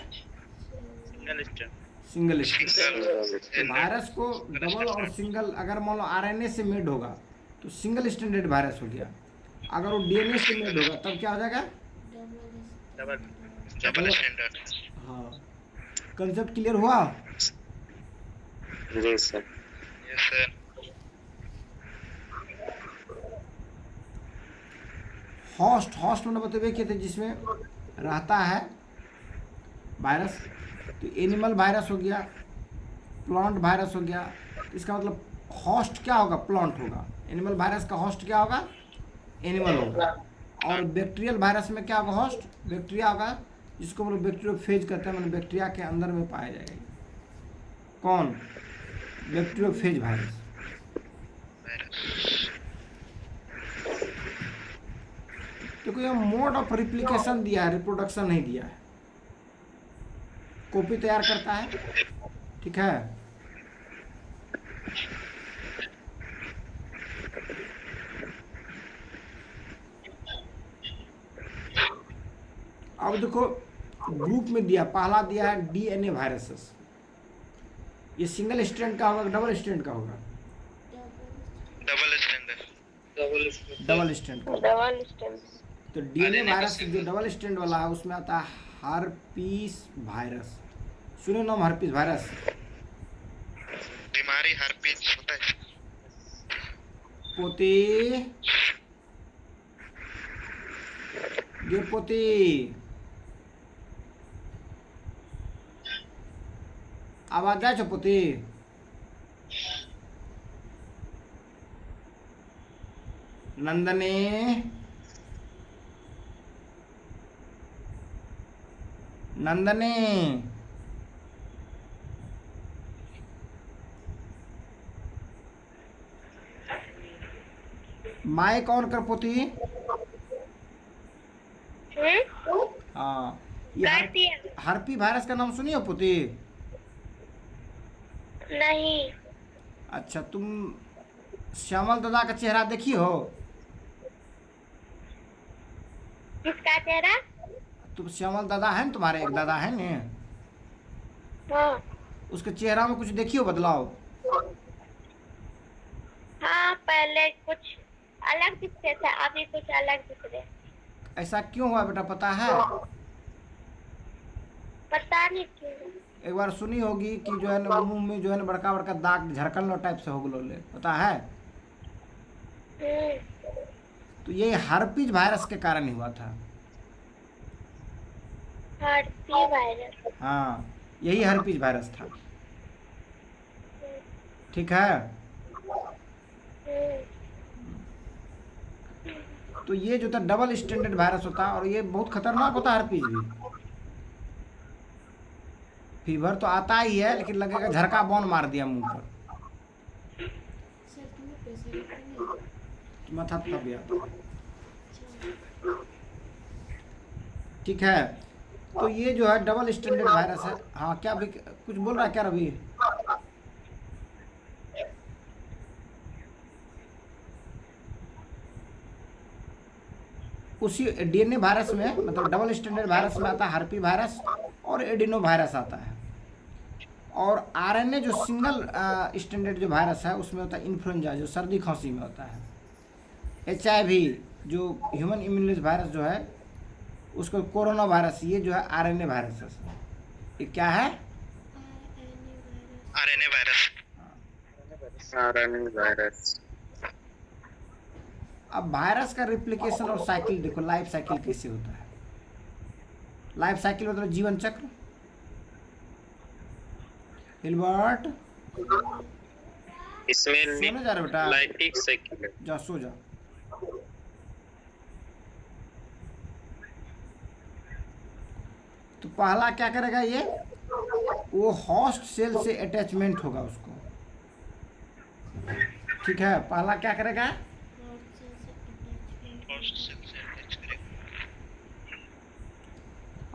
single strand. Virus को डबल और सिंगल, अगर मान लो आरएनए से मेड होगा तो सिंगल स्ट्रैंडेड वायरस हो गया। अगर वो डीएनए से मेड होगा तब क्या हो जाएगा? Double standard. हाँ, कंसेप्ट क्लियर हुआ? जी सर। Yes sir. होस्ट मैंने बतवे किए थे जिसमें रहता है वायरस। तो एनिमल वायरस हो गया, प्लांट वायरस हो गया। इसका मतलब होस्ट क्या होगा? प्लांट होगा। एनिमल वायरस का होस्ट क्या होगा? एनिमल होगा। और बैक्टीरियल वायरस में क्या होगा? होस्ट बैक्टीरिया होगा, जिसको हम लोग बैक्टीरियोफेज कहते हैं। मतलब बैक्टीरिया के अंदर में पाया जाएगा। कौन? Bacteriophage virus. क्योंकि ये मोड ऑफ रिप्लिकेशन दिया है, रिप्रोडक्शन नहीं दिया है। कॉपी तैयार करता है, ठीक है। अब देखो ग्रुप में दिया, पहला दिया है डीएनए वायरसेस। ये सिंगल स्ट्रैंड का होगा, डबल स्ट्रैंड का होगा? Double strand. तो डीएनए वायरस जो डबल स्ट्रैंड वाला है उसमें आता है हर्पीस वायरस। सुनो नाम हर्पीस वायरस। बीमारी हर्पीस होता है। पोती ये पोती आवाज जाए छो पोती? नंदनी नंदनी माइक ऑन कर पोती। हाँ, ये हर्पी वायरस का नाम सुनी हो पोती? नहीं। अच्छा, तुम श्यामल दादा का चेहरा देखी हो? किसका चेहरा? तुम श्यामल दादा है न, तुम्हारे एक दादा है न, हाँ। उसके चेहरा में कुछ देखी हो बदलाव? हाँ, पहले कुछ अलग दिखते थे, अभी कुछ अलग दिख रहे। ऐसा क्यों हुआ बेटा, पता है? पता नहीं क्यों। एक बार सुनी होगी कि जो है ना मुंह में जो है ना बड़का बड़का दाग झरकल टाइप से हो गलो ले, पता है? तो तो ये हर्पीज वायरस के कारण ही हुआ था। Herpes virus. हाँ, यही हर्पीज वायरस था। ठीक है, तो ये जो था डबल स्टैंडर्ड वायरस होता है और ये बहुत खतरनाक होता है हर्पीज भी। फीवर तो आता ही है, लेकिन लगेगा झरका बॉन मार दिया मुंह पर, सर तुम्हें पैसे लगते नहीं? माथा तब भी आता है। ठीक है, तो ये जो है डबल स्टैंडर्ड वायरस है। हाँ, क्या भी कुछ बोल रहा है क्या रवि? उसी डीएनए वायरस में, मतलब डबल स्टैंडर्ड वायरस में आता है हर्पी वायरस और एडिनो वायरस आता है। और आरएनए जो सिंगल स्टैंडर्ड जो वायरस है उसमें होता है इन्फ्लुएंजा, जो सर्दी खांसी में होता है। एचआईवी जो ह्यूमन इम्यूनिटी वायरस जो है उसको कोरोना वायरस, ये जो है आरएनए वायरस है। ये क्या है? RNA virus. RNA virus. अब वायरस का रिप्लिकेशन और साइकिल देखो, लाइफ साइकिल कैसे होता है। लाइफ साइकिल मतलब जीवन चक्र। हिलबर्ट इसमें सोने जा रहे बेटा, लाइटिक साइकिल है। जा सो जा। तो पहला क्या करेगा ये, वो होस्ट सेल से अटैचमेंट होगा उसको। ठीक है, पहला क्या करेगा, होस्ट सेल से अटैच करेगा।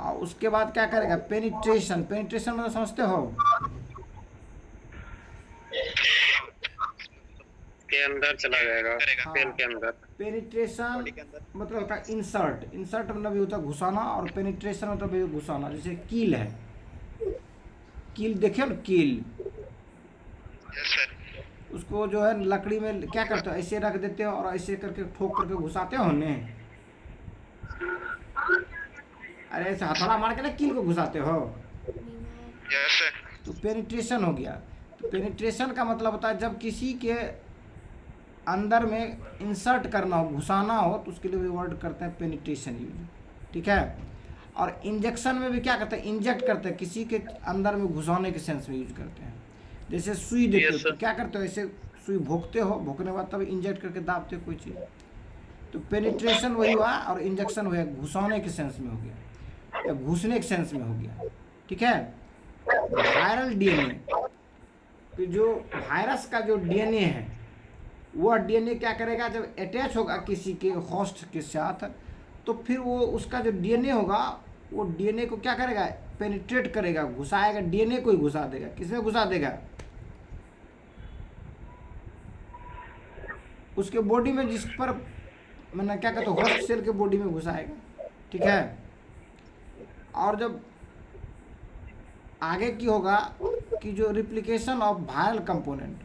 और उसके बाद क्या करेगा, पेनिट्रेशन। पेनिट्रेशन मतलब समझते हो? के अंदर चला जाएगा, करेगा। सेल के अंदर। पेनिट्रेशन मतलब होता है इंसर्ट। इंसर्ट मतलब भी होता है घुसाना, और पेनिट्रेशन मतलब भी घुसाना। जैसे कील है, कील देखे ना, कील, यस सर। उसको जो है लकड़ी में क्या करते हो, ऐसे रख देते हो और ऐसे करके ठोक करके घुसाते हो ने। अरे ऐसे हथौड़ा मार के ना कील को घुसाते हो। Yes sir. तो पेनिट्रेशन हो गया। तो पेनिट्रेशन का मतलब होता है जब किसी के अंदर में इंसर्ट करना हो, घुसाना हो, तो उसके लिए भी वर्ड करते हैं पेनिट्रेशन यूज। ठीक है, और इंजेक्शन में भी क्या करते हैं, इंजेक्ट करते हैं, किसी के अंदर में घुसाने के सेंस में यूज करते हैं। जैसे सुई देते हो, Yes, तो sir. क्या करते हो, ऐसे सुई भोंकते हो, भोंकने के बाद तब इंजेक्ट करके दाबते हो कोई चीज़। तो पेनिट्रेशन वही हुआ, और इंजेक्शन हुआ घुसाने के सेंस में हो गया, या घुसने के सेंस में हो गया। ठीक है, वायरल डीएनए, कि जो वायरस का जो डीएनए है, वह डीएनए क्या करेगा, जब अटैच होगा किसी के होस्ट के साथ, तो फिर वो उसका जो डीएनए होगा, वो डीएनए को क्या करेगा, पेनिट्रेट करेगा, घुसाएगा, डीएनए को ही घुसा देगा। किसमें घुसा देगा, उसके बॉडी में, जिस पर मैंने क्या कहते हैं होस्ट सेल के बॉडी में घुसाएगा। ठीक है, और जब आगे की होगा कि जो replication of viral component,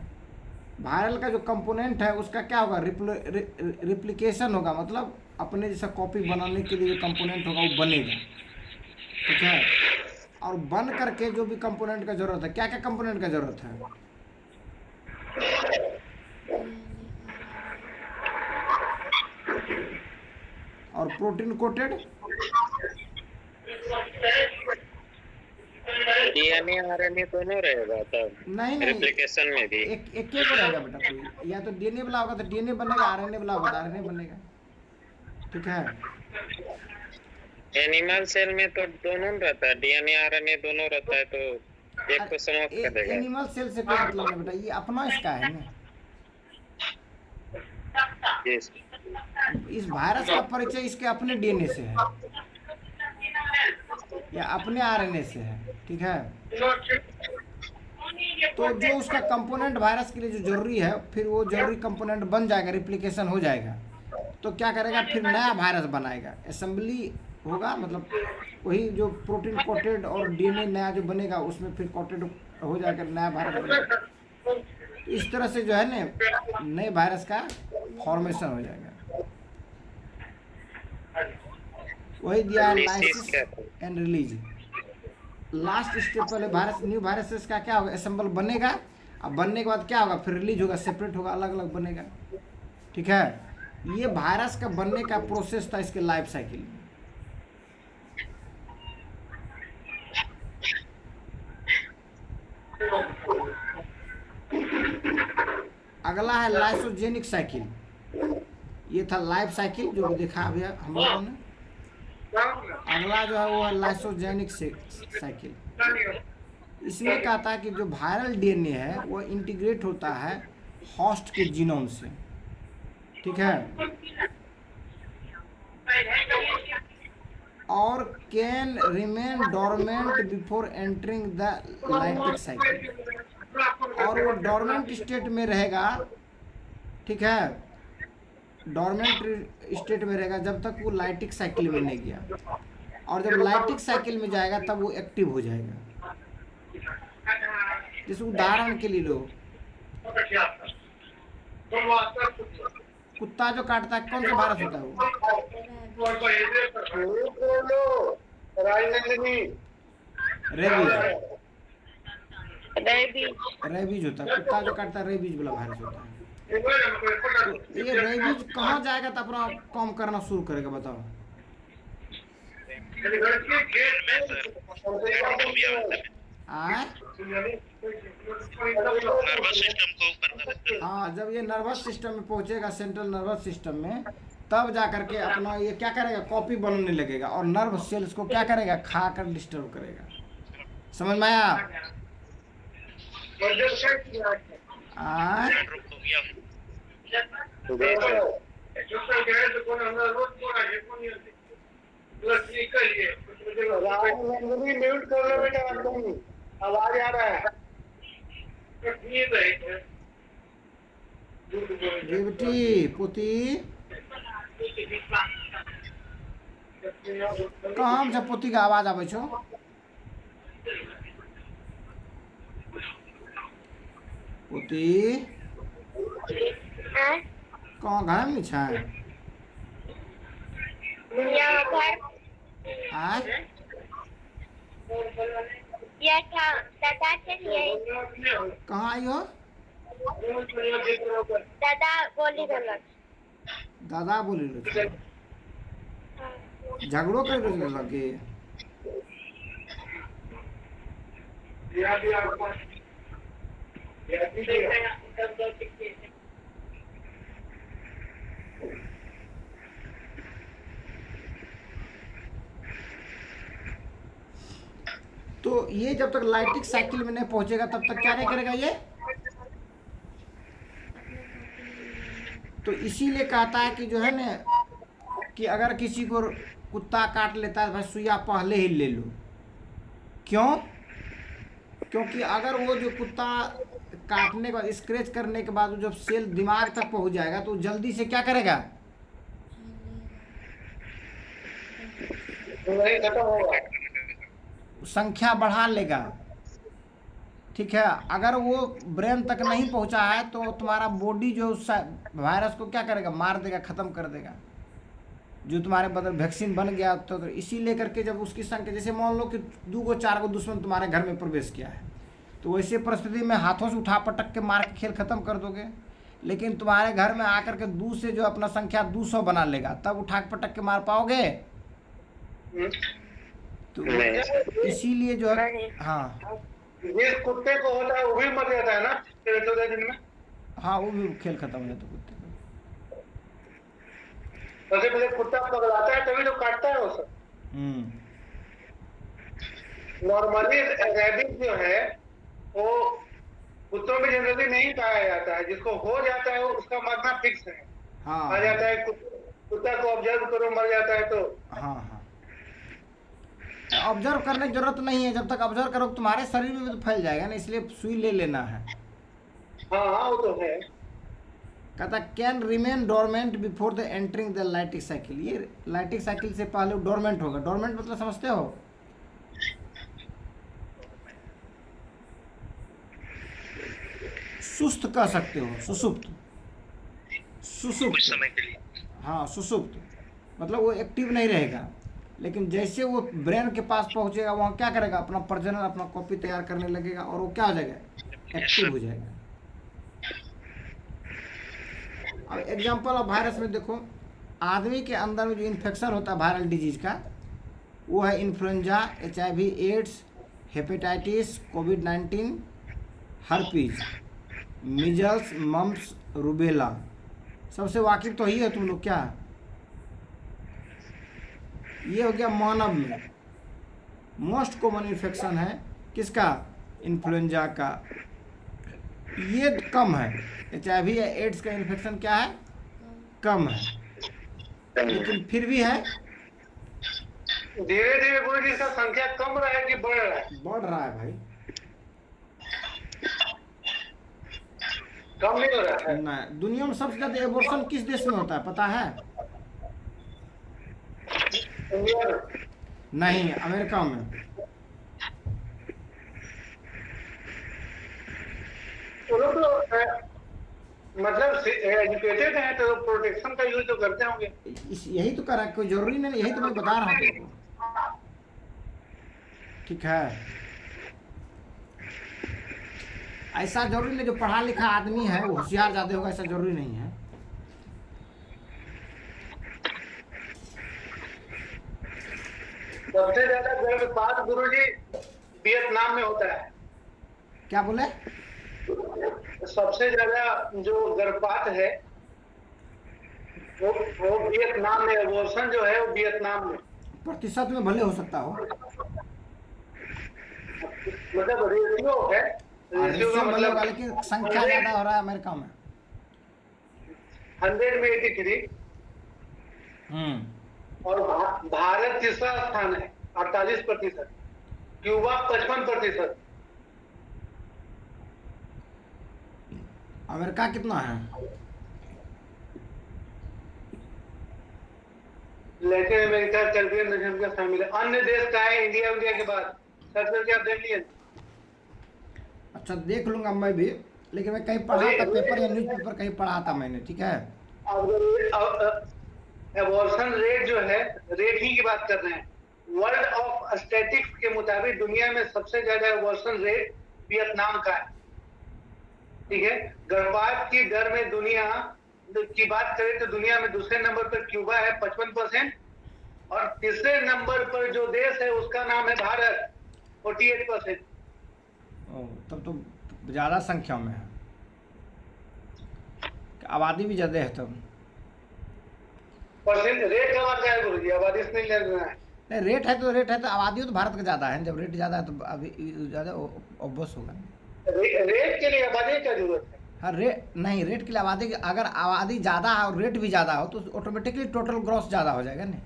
viral का जो कंपोनेंट है उसका क्या होगा, रिप्लिकेशन होगा, मतलब अपने जैसा कॉपी बनाने के लिए जो कंपोनेंट होगा वो बनेगा। ठीक है, और बन करके जो भी कंपोनेंट का जरूरत है, क्या क्या कंपोनेंट का जरूरत है, और प्रोटीन कोटेड, डीएनए आरएनए दोनों रहेगा तब नहीं रिप्लिकेशन में भी। एक एक को रहेगा बेटा, कोई या तो डीएनए वाला होगा तो डीएनए बनेगा, आरएनए वाला होगा तो आरएनए बनेगा। ठीक है, एनिमल सेल में तो दोनों रहता है, डीएनए आरएनए दोनों रहता है, तो एक को समाप्त कर देगा। एनिमल सेल से कोई मतलब नहीं बेटा, ये अपना इसका है ना। यस। इस वायरस का परिचय इसके अपने डीएनए से है या अपने आरएनए से है। ठीक है, तो जो उसका कंपोनेंट वायरस के लिए जो जरूरी है, फिर वो जरूरी कंपोनेंट बन जाएगा, रिप्लिकेशन हो जाएगा, तो क्या करेगा, फिर नया वायरस बनाएगा, असेंबली होगा, मतलब वही जो प्रोटीन कोटेड और डीएनए नया जो बनेगा उसमें फिर कोटेड हो जाकर नया वायरस बनेगा। इस तरह से जो है ना नए वायरस का फॉर्मेशन हो जाएगा। वही दिया lysis and release. Last step पहले वायरस, न्यू वायरसेस का क्या होगा, असेंबल बनेगा, अब बनने के बाद क्या होगा, फिर रिलीज होगा, सेपरेट होगा, अलग अलग बनेगा। ठीक है, ये वायरस का बनने का प्रोसेस था इसके लाइफ साइकिल में। अगला है लाइसोजेनिक साइकिल। ये था लाइफ साइकिल जो देखा अभी हम लोगों ने। अगला जो है वो है लाइसोजेनिक साइकिल। इसमें कहता है कि जो वायरल डीएनए है वो इंटीग्रेट होता है होस्ट के जीनोम से, ठीक है, और can remain dormant before entering the lytic cycle. और वो डोरमेंट स्टेट में रहेगा, ठीक है, डोरमेंट स्टेट में रहेगा जब तक वो लाइटिक साइकिल में नहीं गया, और जब लाइटिक साइकिल में जाएगा तब वो एक्टिव हो जाएगा। जैसे उदाहरण के लिए लो, कुत्ता जो काटता है कौन सा वायरस होता है वो? रेबीज होता है। कुत्ता जो काटता है रेबीज वाला वायरस होता है। तो ये रेबीज कहाँ जाएगा तो अपना काम करना शुरू करेगा, बताओ? नर्वस सिस्टम को ऊपर। हाँ, जब ये नर्वस सिस्टम में पहुंचेगा, सेंट्रल नर्वस सिस्टम में, तब जा करके अपना ये क्या करेगा, कॉपी बनने लगेगा और नर्व सेल्स को क्या करेगा, खा कर डिस्टर्ब करेगा। समझ में आया? म्यूट कर लो बेटा, आवाज आ रहा है। बेटी पोती कहाँ से पोती का आवाज आवे छो? पोती कहाँ घर में छा? कहाँ आई हो? दादा बोली झगड़ो कर लगे। तो ये जब तक लाइटिक साइकिल में नहीं पहुंचेगा तब तक क्या नहीं करेगा ये? तो इसीलिए कहता है कि जो है ना, कि अगर किसी को कुत्ता काट लेता है भाई सुइया पहले ही ले लो। क्यों? क्योंकि अगर वो जो कुत्ता काटने के बाद, स्क्रैच करने के बाद जब सेल दिमाग तक पहुंच जाएगा तो जल्दी से क्या करेगा, खत्म होगा, संख्या बढ़ा लेगा। ठीक है, अगर वो ब्रेन तक नहीं पहुंचा है तो तुम्हारा बॉडी जो उस वायरस को क्या करेगा, मार देगा, ख़त्म कर देगा। जो तुम्हारे बदल वैक्सीन बन गया तो इसी लेकर के जब उसकी संख्या, जैसे मान लो कि 2 को 4 को दुश्मन तुम्हारे घर में प्रवेश किया है, तो वैसे परिस्थिति में हाथों से उठा पटक के मार के खेल ख़त्म कर दोगे। लेकिन तुम्हारे घर में आकर के 2 से जो अपना संख्या 200 बना लेगा, तब उठा के पटक के मार पाओगे? तो इसीलिए जो है, हाँ, जिस कुत्ते को होता है वो भी मर जाता है ना 14 दिन में। हाँ, वो भी खेल खत्म हो जाता कुत्ते का। सबसे पहले कुत्ता पगलाता है तभी तो काटता है वो सब। नॉर्मली रैबिट जो है वो कुत्तों में जनरली नहीं पाया जाता है, जिसको हो जाता है उसका मरना फिक्स है। हाँ, आ जाता है कुत्ता को ऑब्जर्व करो, मर जाता है तो। हाँ हाँ, ऑब्जर्व करने की जरूरत नहीं है। जब तक ऑब्जर्व करो तुम्हारे शरीर में भी तो फैल जाएगा ना, इसलिए सुई ले लेना है। हाँ हाँ, वो तो है। कहता can remain dormant before the entering the lytic cycle. ये लाइटिक साइकिल से पहले डोरमेंट होगा। डोरमेंट मतलब समझते हो? सुस्त कह सकते हो, सुसुप्त। कुछ समय के लिए। हाँ, सुसुप्त मतलब वो एक्टिव नहीं रहेगा, लेकिन जैसे वो ब्रेन के पास पहुंचेगा वहाँ क्या करेगा, अपना प्रजनन, अपना कॉपी तैयार करने लगेगा और वो क्या हो जाएगा, एक्टिव हो जाएगा। अब एग्जाम्पल ऑफ वायरस में देखो, आदमी के अंदर में जो इन्फेक्शन होता है वायरल डिजीज का, वो है इन्फ्लुएंजा, HIV, एड्स, हेपेटाइटिस, कोविड-19, हर्पीज, मिजल्स, मम्प्स, रूबेला। सबसे वाकिफ तो ही है तुम लोग क्या? ये हो गया मानव में मोस्ट कॉमन इन्फेक्शन है किसका? इन्फ्लुएंजा का। ये कम है, HIV या एड्स का इन्फेक्शन क्या है? कम है, लेकिन फिर भी है, धीरे धीरे गुरु जी इसका संख्या कम रहा है कि बढ़ रहा है? बढ़ रहा है भाई। कम नहीं हो रहा है। नहीं, दुनिया में सबसे ज्यादा एबॉर्शन किस देश में होता है पता है? इंडिया में? नहीं, अमेरिका में। वो लोग तो मतलब एजुकेटेड हैं तो प्रोटेक्शन का यूज तो करते होंगे। यही तो करा, कोई जरूरी नहीं, यही तो मैं बता रहा हूँ तुमको, ठीक है? ऐसा जरूरी नहीं जो पढ़ा लिखा आदमी है वो होशियार ज्यादा होगा, ऐसा जरूरी नहीं है। सबसे ज्यादा गर्भपात गुरुजी वियतनाम में होता है। क्या बोले? सबसे ज्यादा जो गर्भपात है वो वियतनाम में, एबॉर्शन जो है वो वियतनाम में। प्रतिशत में भले हो सकता हो, मतलब रेशियो है, रेशियो का भले होगा, मतलब लेकिन संख्या ज्यादा हो रहा है अमेरिका में। 100 में 83 और भारत तीसरा स्थान है 48%, क्यूबा 55%। अमेरिका कितना है? लैटिन अमेरिका, कैरेबियन शामिल है। अन्य देश का है इंडिया के बाद, सर्च करके आप देख लीजिए। अच्छा, देख लूंगा मैं भी, लेकिन मैं कहीं पढ़ा था, पेपर या न्यूज पेपर कहीं पढ़ा था मैंने, ठीक है? एबॉर्शन रेट जो है, रेट ही की बात कर रहे हैं, वर्ल्ड ऑफ स्टैटिस्टिक्स के मुताबिक दुनिया में सबसे ज्यादा एबॉर्शन रेट वियतनाम का है, ठीक है? गर्भपात की दर में दुनिया की बात करें तो दुनिया में दूसरे नंबर पर क्यूबा है 55%, और तीसरे नंबर पर जो देश है उसका नाम है भारत 48%। तब तो ज्यादा संख्या में है, आबादी भी ज्यादा है तब। परसेंट रेट कम आता है गुरुजी, आबादी से नहीं लेना है। नहीं, रेट है तो आबादी तो भारत का ज्यादा है, जब रेट ज्यादा है तो अभी ज्यादा ऑब्वियस होगा। रेट के लिए आबादी क्या जरूरत है? हाँ, रेट नहीं, रेट के लिए आबादी, अगर आबादी ज़्यादा है और रेट भी ज़्यादा हो तो ऑटोमेटिकली टोटल ग्रॉस ज़्यादा हो जाएगा नहीं?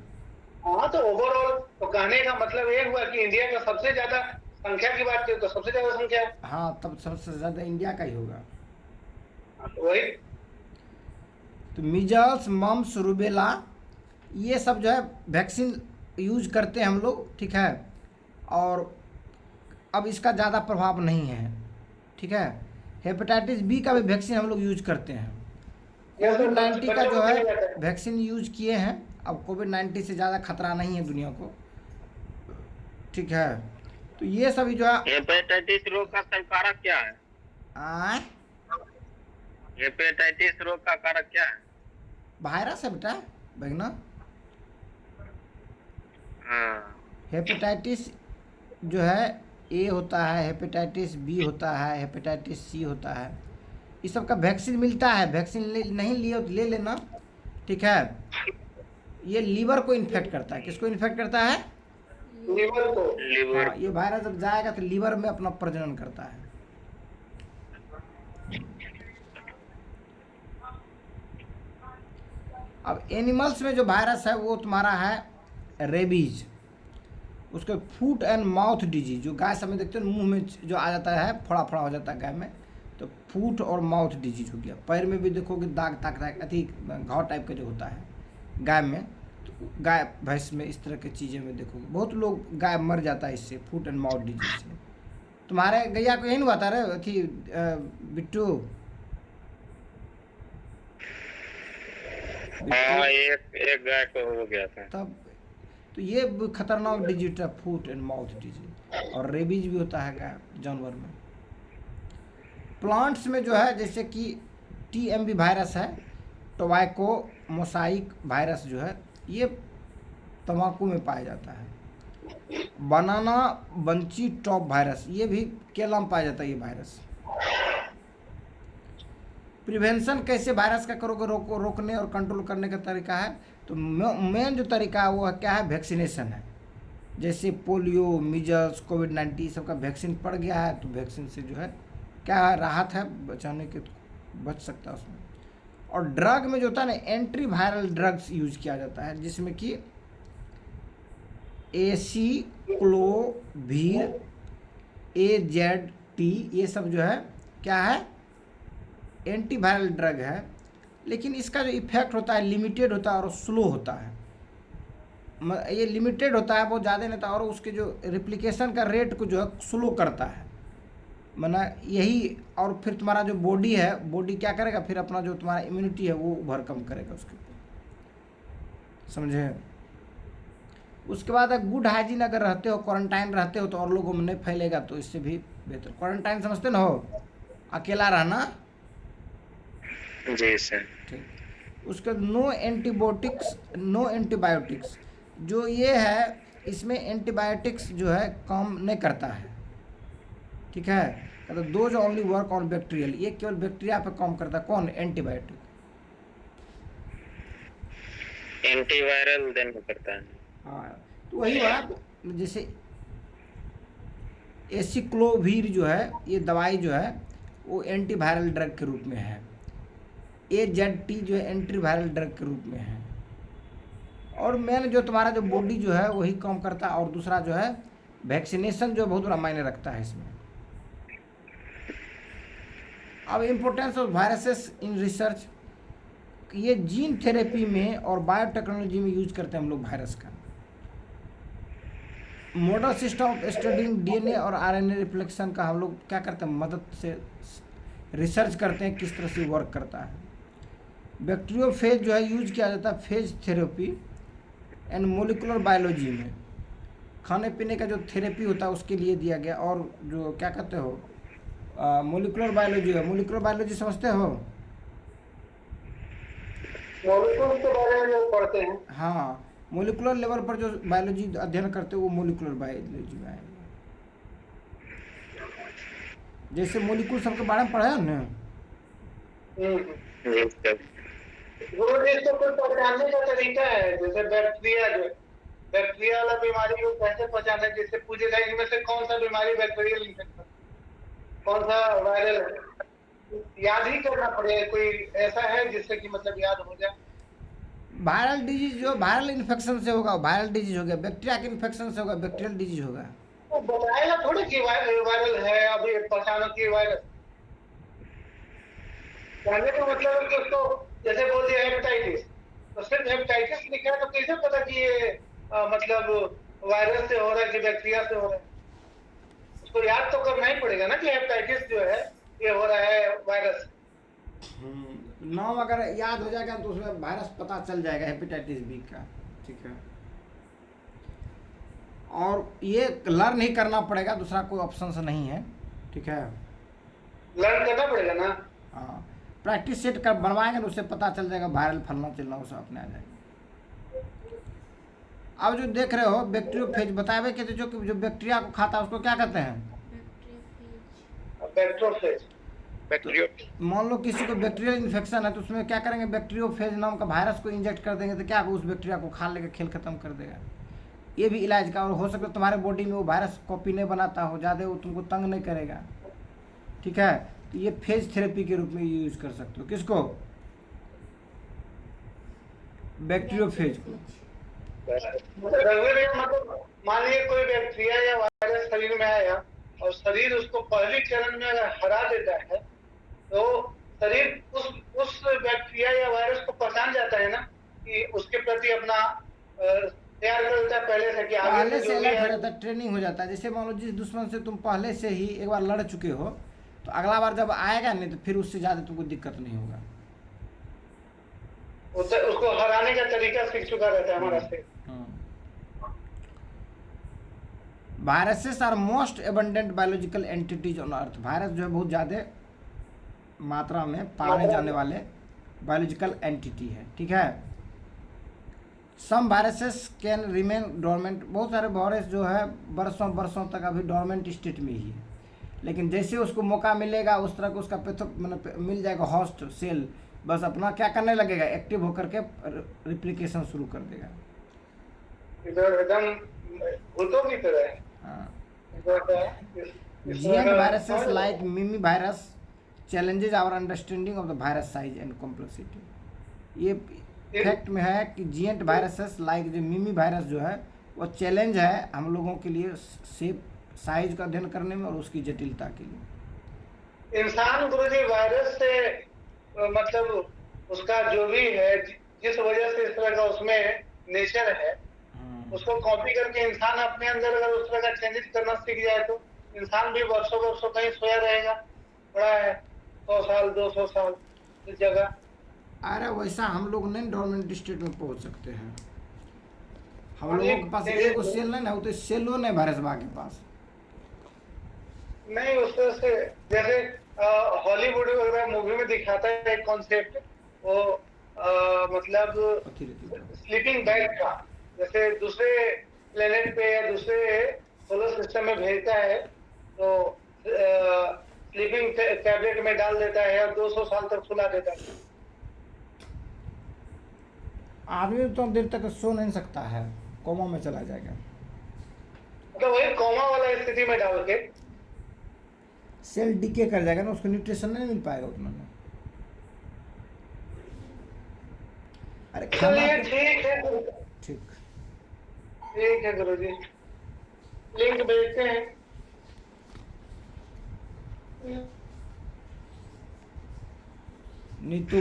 हाँ, तो ओवरऑल तो कहने का मतलब ये हुआ कि इंडिया का सबसे ज्यादा संख्या की बात करें तो सबसे ज्यादा संख्या है। हाँ, तब सबसे ज़्यादा इंडिया का ही होगा। वही तो मीजल्स, मम्प्स, रूबेला, ये सब जो है वैक्सीन यूज करते हैं हम लोग, ठीक है? और अब इसका ज़्यादा प्रभाव नहीं है, ठीक है? हेपेटाइटिस बी का भी वैक्सीन हम लोग यूज करते हैं। कोविड-19 का जो है वैक्सीन यूज किए हैं, अब कोविड-19 से ज़्यादा खतरा नहीं है दुनिया को, ठीक है? तो ये सभी जो है। हेपेटाइटिस रोग का सब कारक क्या है? हेपेटाइटिस रोग का कारक क्या है? वायरस है बेटा, भगना। हाँ, हेपेटाइटिस जो है ए होता है, हेपेटाइटिस बी होता है, हेपेटाइटिस सी होता है, इस सब का वैक्सीन मिलता है। वैक्सीन नहीं लिए तो ले लेना, ठीक है? ये लीवर को इन्फेक्ट करता है। किसको इन्फेक्ट करता है? लीवर को। लीवर। हाँ, ये वायरस जब जाएगा तो लीवर में अपना प्रजनन करता है। अब एनिमल्स में जो वायरस है वो तुम्हारा है रेबीज, उसके फूट एंड माउथ डिजीज, जो गाय सब में देखते हो मुंह में जो आ जाता है, फोड़ा फोड़ा हो जाता है गाय में, तो फूट और माउथ डिजीज हो गया। पैर में भी देखोगे दाग ताक अति घाव टाइप का जो होता है गाय में, तो गाय भैंस में इस तरह की चीज़ें में देखोगे बहुत लोग गाय मर जाता है इससे, फूट एंड माउथ डिजीज से। तुम्हारे गैया को यही नहीं हुआ था रे अथी बिट्टू? हाँ, एक गाय को हो गया था तब। तो ये खतरनाक डिजीज है फूट एंड माउथ डिजीज, और रेबीज भी होता है गाय जानवर में। प्लांट्स में जो है जैसे कि TMV वायरस है, टोबैको मोसाइक वायरस जो है ये तंबाकू में पाया जाता है। बनाना बंची टॉप वायरस ये भी केला में पाया जाता है ये वायरस। प्रिवेंशन कैसे वायरस का करोगे, रोकने और कंट्रोल करने का तरीका है, तो मेन जो तरीका है वो क्या है, वैक्सीनेशन है। जैसे पोलियो, मीजल्स, कोविड-19 सबका वैक्सीन पड़ गया है तो वैक्सीन से जो है क्या है, राहत है, बचाने के बच सकता है उसमें। और ड्रग में जो होता है ना, एंटी वायरल ड्रग्स यूज किया जाता है जिसमें कि एसिक्लोवीर, AZT ये सब जो है क्या है, एंटी वायरल ड्रग है। लेकिन इसका जो इफेक्ट होता है लिमिटेड होता है और स्लो होता है। ये लिमिटेड होता है, बहुत ज़्यादा नहीं होता, और उसके जो रिप्लिकेशन का रेट को जो है स्लो करता है, माना यही। और फिर तुम्हारा जो बॉडी है, बॉडी क्या करेगा, फिर अपना जो तुम्हारा इम्यूनिटी है वो ओवरकम करेगा उसके ऊपर, समझे। उसके बाद गुड हाइजीन अगर रहते हो, क्वारंटाइन रहते हो तो और लोगों में नहीं फैलेगा, तो इससे भी बेहतर। क्वारंटाइन समझते ना हो, अकेला रहना। जी सर। ठीक। उसके नो एंटीबायोटिक्स, नो एंटीबायोटिक्स जो ये है, इसमें एंटीबायोटिक्स जो है काम नहीं करता है, ठीक है। तो those only work on bacterial, ये केवल बैक्टीरिया पे काम करता है। कौन? एंटीबायोटिक। एंटीवायरल देन करता है। हाँ, तो वही हुआ। जैसे एसिक्लोवीर जो है ये दवाई जो है वो एंटीवायरल ड्रग के रूप में है। AZT जो है एंटीवायरल ड्रग के रूप में है। और मेन जो तुम्हारा जो बॉडी जो है वही काम करता है। और दूसरा जो है वैक्सीनेशन जो बहुत बड़ा मायने रखता है इसमें। अब importance of viruses in research, ये जीन थेरेपी में और बायोटेक्नोलॉजी में यूज करते हैं हम लोग वायरस का। Model system of studying DNA और RNA रिफ्लेक्शन का हम लोग क्या करते हैं, मदद से रिसर्च करते हैं किस तरह से वर्क करता है। बैक्टीरियोफेज जो है यूज किया जाता है phage therapy and molecular biology में। खाने पीने का जो थेरेपी होता है उसके लिए दिया गया। और जो क्या कहते हो मोलिकुलर बायोलॉजी है। मोलिकुलर बायोलॉजी समझते हो? मॉलिक्यूल के बारे में पढ़ते हैं। हाँ, मोलिकुलर लेवल पर जो बायोलॉजी अध्ययन करते हो वो मोलिकुलर बायोलॉजी में आएगा। जैसे मोलिकुल सबके बारे में पढ़ा है ना। गुरु जी, तो कोई पहचानने का तरीका है? जैसे बैक्टीरिया जो बैक्टीरिया वाला बीमारी को कैसे पहचाना, जैसे पूछेगा इनमें से कौन सा बीमारी बैक्टीरियल इन्फेक्शन, कौन सा वायरल है, याद ही करना पड़ेगा। कोई ऐसा है जिससे कि मतलब याद हो जाए? वायरल डिजीज जो वायरल इन्फेक्शन से होगा वायरल डिजीज हो गया, बैक्टीरिया के इन्फेक्शन से होगा बैक्टीरियल डिजीज होगा। तो बताएगा थोड़ी कि वायरल है, अभी पहचानो कि वायरस। कहने का मतलब है कि उसको जैसे बोल दिया हेपेटाइटिस, तो सिर्फ हेपेटाइटिस लिखा है तो कैसे पता कि ये मतलब वायरस से हो रहा है कि बैक्टीरिया से हो रहा है? उसको याद तो करना ही पड़ेगा ना कि हेपेटाइटिस जो है ये हो रहा है वायरस। नाम अगर याद हो जाएगा तो उसमें वायरस पता चल जाएगा, हेपेटाइटिस बी का, ठीक है। और ये लर्न ही करना पड़ेगा, दूसरा कोई ऑप्शन नहीं है, ठीक है। लर्न करना पड़ेगा ना। हाँ, प्रैक्टिस सेट कर बनवाएंगे तो उससे पता चल जाएगा वायरल फलना चलना, उसे अपने आ जाएगा। अब जो देख रहे हो बैक्टीरियोफेज बताए कि जो बैक्टीरिया को खाता है उसको क्या कहते हैं? बैक्टीरियोफेज। मान लो किसी को बैक्टीरियल इन्फेक्शन है तो उसमें क्या करेंगे, बैक्टीरियोफेज नाम का वायरस को इंजेक्ट कर देंगे तो क्या उस बैक्टीरिया को खा लेगा, खेल खत्म कर देगा। ये भी इलाज का। और हो सकता है तुम्हारे बॉडी में वो वायरस कॉपी नहीं बनाता हो, ज़्यादा वो तुमको तंग नहीं करेगा, ठीक है। तो ये फेज थेरेपी के रूप में यूज कर सकते हो। किसको? बैक्टीरियोफेज को। मतलब मान लीजिए कोई बैक्टीरिया या वायरस शरीर में आया और शरीर उसको पहली चरण में अगर हरा देता है तो शरीर उस बैक्टीरिया या वायरस को पहचान जाता है ना कि उसके प्रति अपना तैयार कर देता है पहले से कि पहले से अलर्ट हो जाता है, ट्रेनिंग हो जाता है। जैसे मान लो जिस दुश्मन से तुम पहले से ही एक बार लड़ चुके हो तो अगला बार जब आएगा नहीं तो फिर उससे ज्यादा तुमको दिक्कत नहीं होगा। उसको हराने का तरीका सीख चुका रहता है हमारा शरीर। Viruses are most abundant biological entities on earth. Virus जो है बहुत ज़्यादा मात्रा में पाए जाने वाले बायोलॉजिकल एंटिटी है, ठीक है। Some viruses can remain dormant, बहुत सारे वायरस जो है बरसों बरसों तक अभी डोरमेंट स्टेट में ही है, लेकिन जैसे उसको मौका मिलेगा उस तरह का उसका मतलब मिल जाएगा होस्ट सेल, बस अपना क्या करने लगेगा, एक्टिव होकर के रिप्लिकेशन शुरू कर देगा। इधर एकदम भूतों की तरह है। हाँ, इस जीएंट तरह viruses like mimi virus challenges our understanding of the virus size and complexity. ये फैक्ट में है कि जीएंट वायरसेस लाइक जो मिमी वायरस जो है वो चैलेंज है हम लोगों के लिए शेप साइज का अध्ययन करने में और उसकी जटिलता के लिए। इंसान गुरुजी वायरस से मतलब उसका जो भी है, जिस वजह से इस तरह का उसमें नेचर है, उसको कॉपी करके इंसान अपने अंदर अगर उस तरह का चेंजेस करना सीख जाए तो इंसान भी वर्षों वर्षों कहीं सोया रहेगा, पड़ा है 100 साल 200 साल इस जगह। अरे वैसा हम लोग नहीं डोरमेंट स्टेट में पहुंच सकते हैं, हम लोगों के पास एक सेल नहीं ना, तो सेलो नहीं वायरस बा के पास नहीं। उस तरह से जैसे हॉलीवुड वगैरह मूवी में दिखाता है एक कॉन्सेप्ट, वो मतलब स्लीपिंग बैग का, जैसे दूसरे प्लेनेट पे या दूसरे सोलर सिस्टम में भेजता है तो स्लीपिंग टैबलेट में डाल देता है और 200 साल तक सुला देता है। आदमी तो देर तक सो नहीं सकता है, कोमा में चला जाएगा। मतलब वही कोमा वाला स्थिति में डाल के सेल डीके कर जाएगा ना, उसको न्यूट्रिशन नहीं मिल पाएगा उतना में। अरे चलिए ठीक है, ठीक ठीक है गुरुजी, लिंक भेजते हैं। नीतू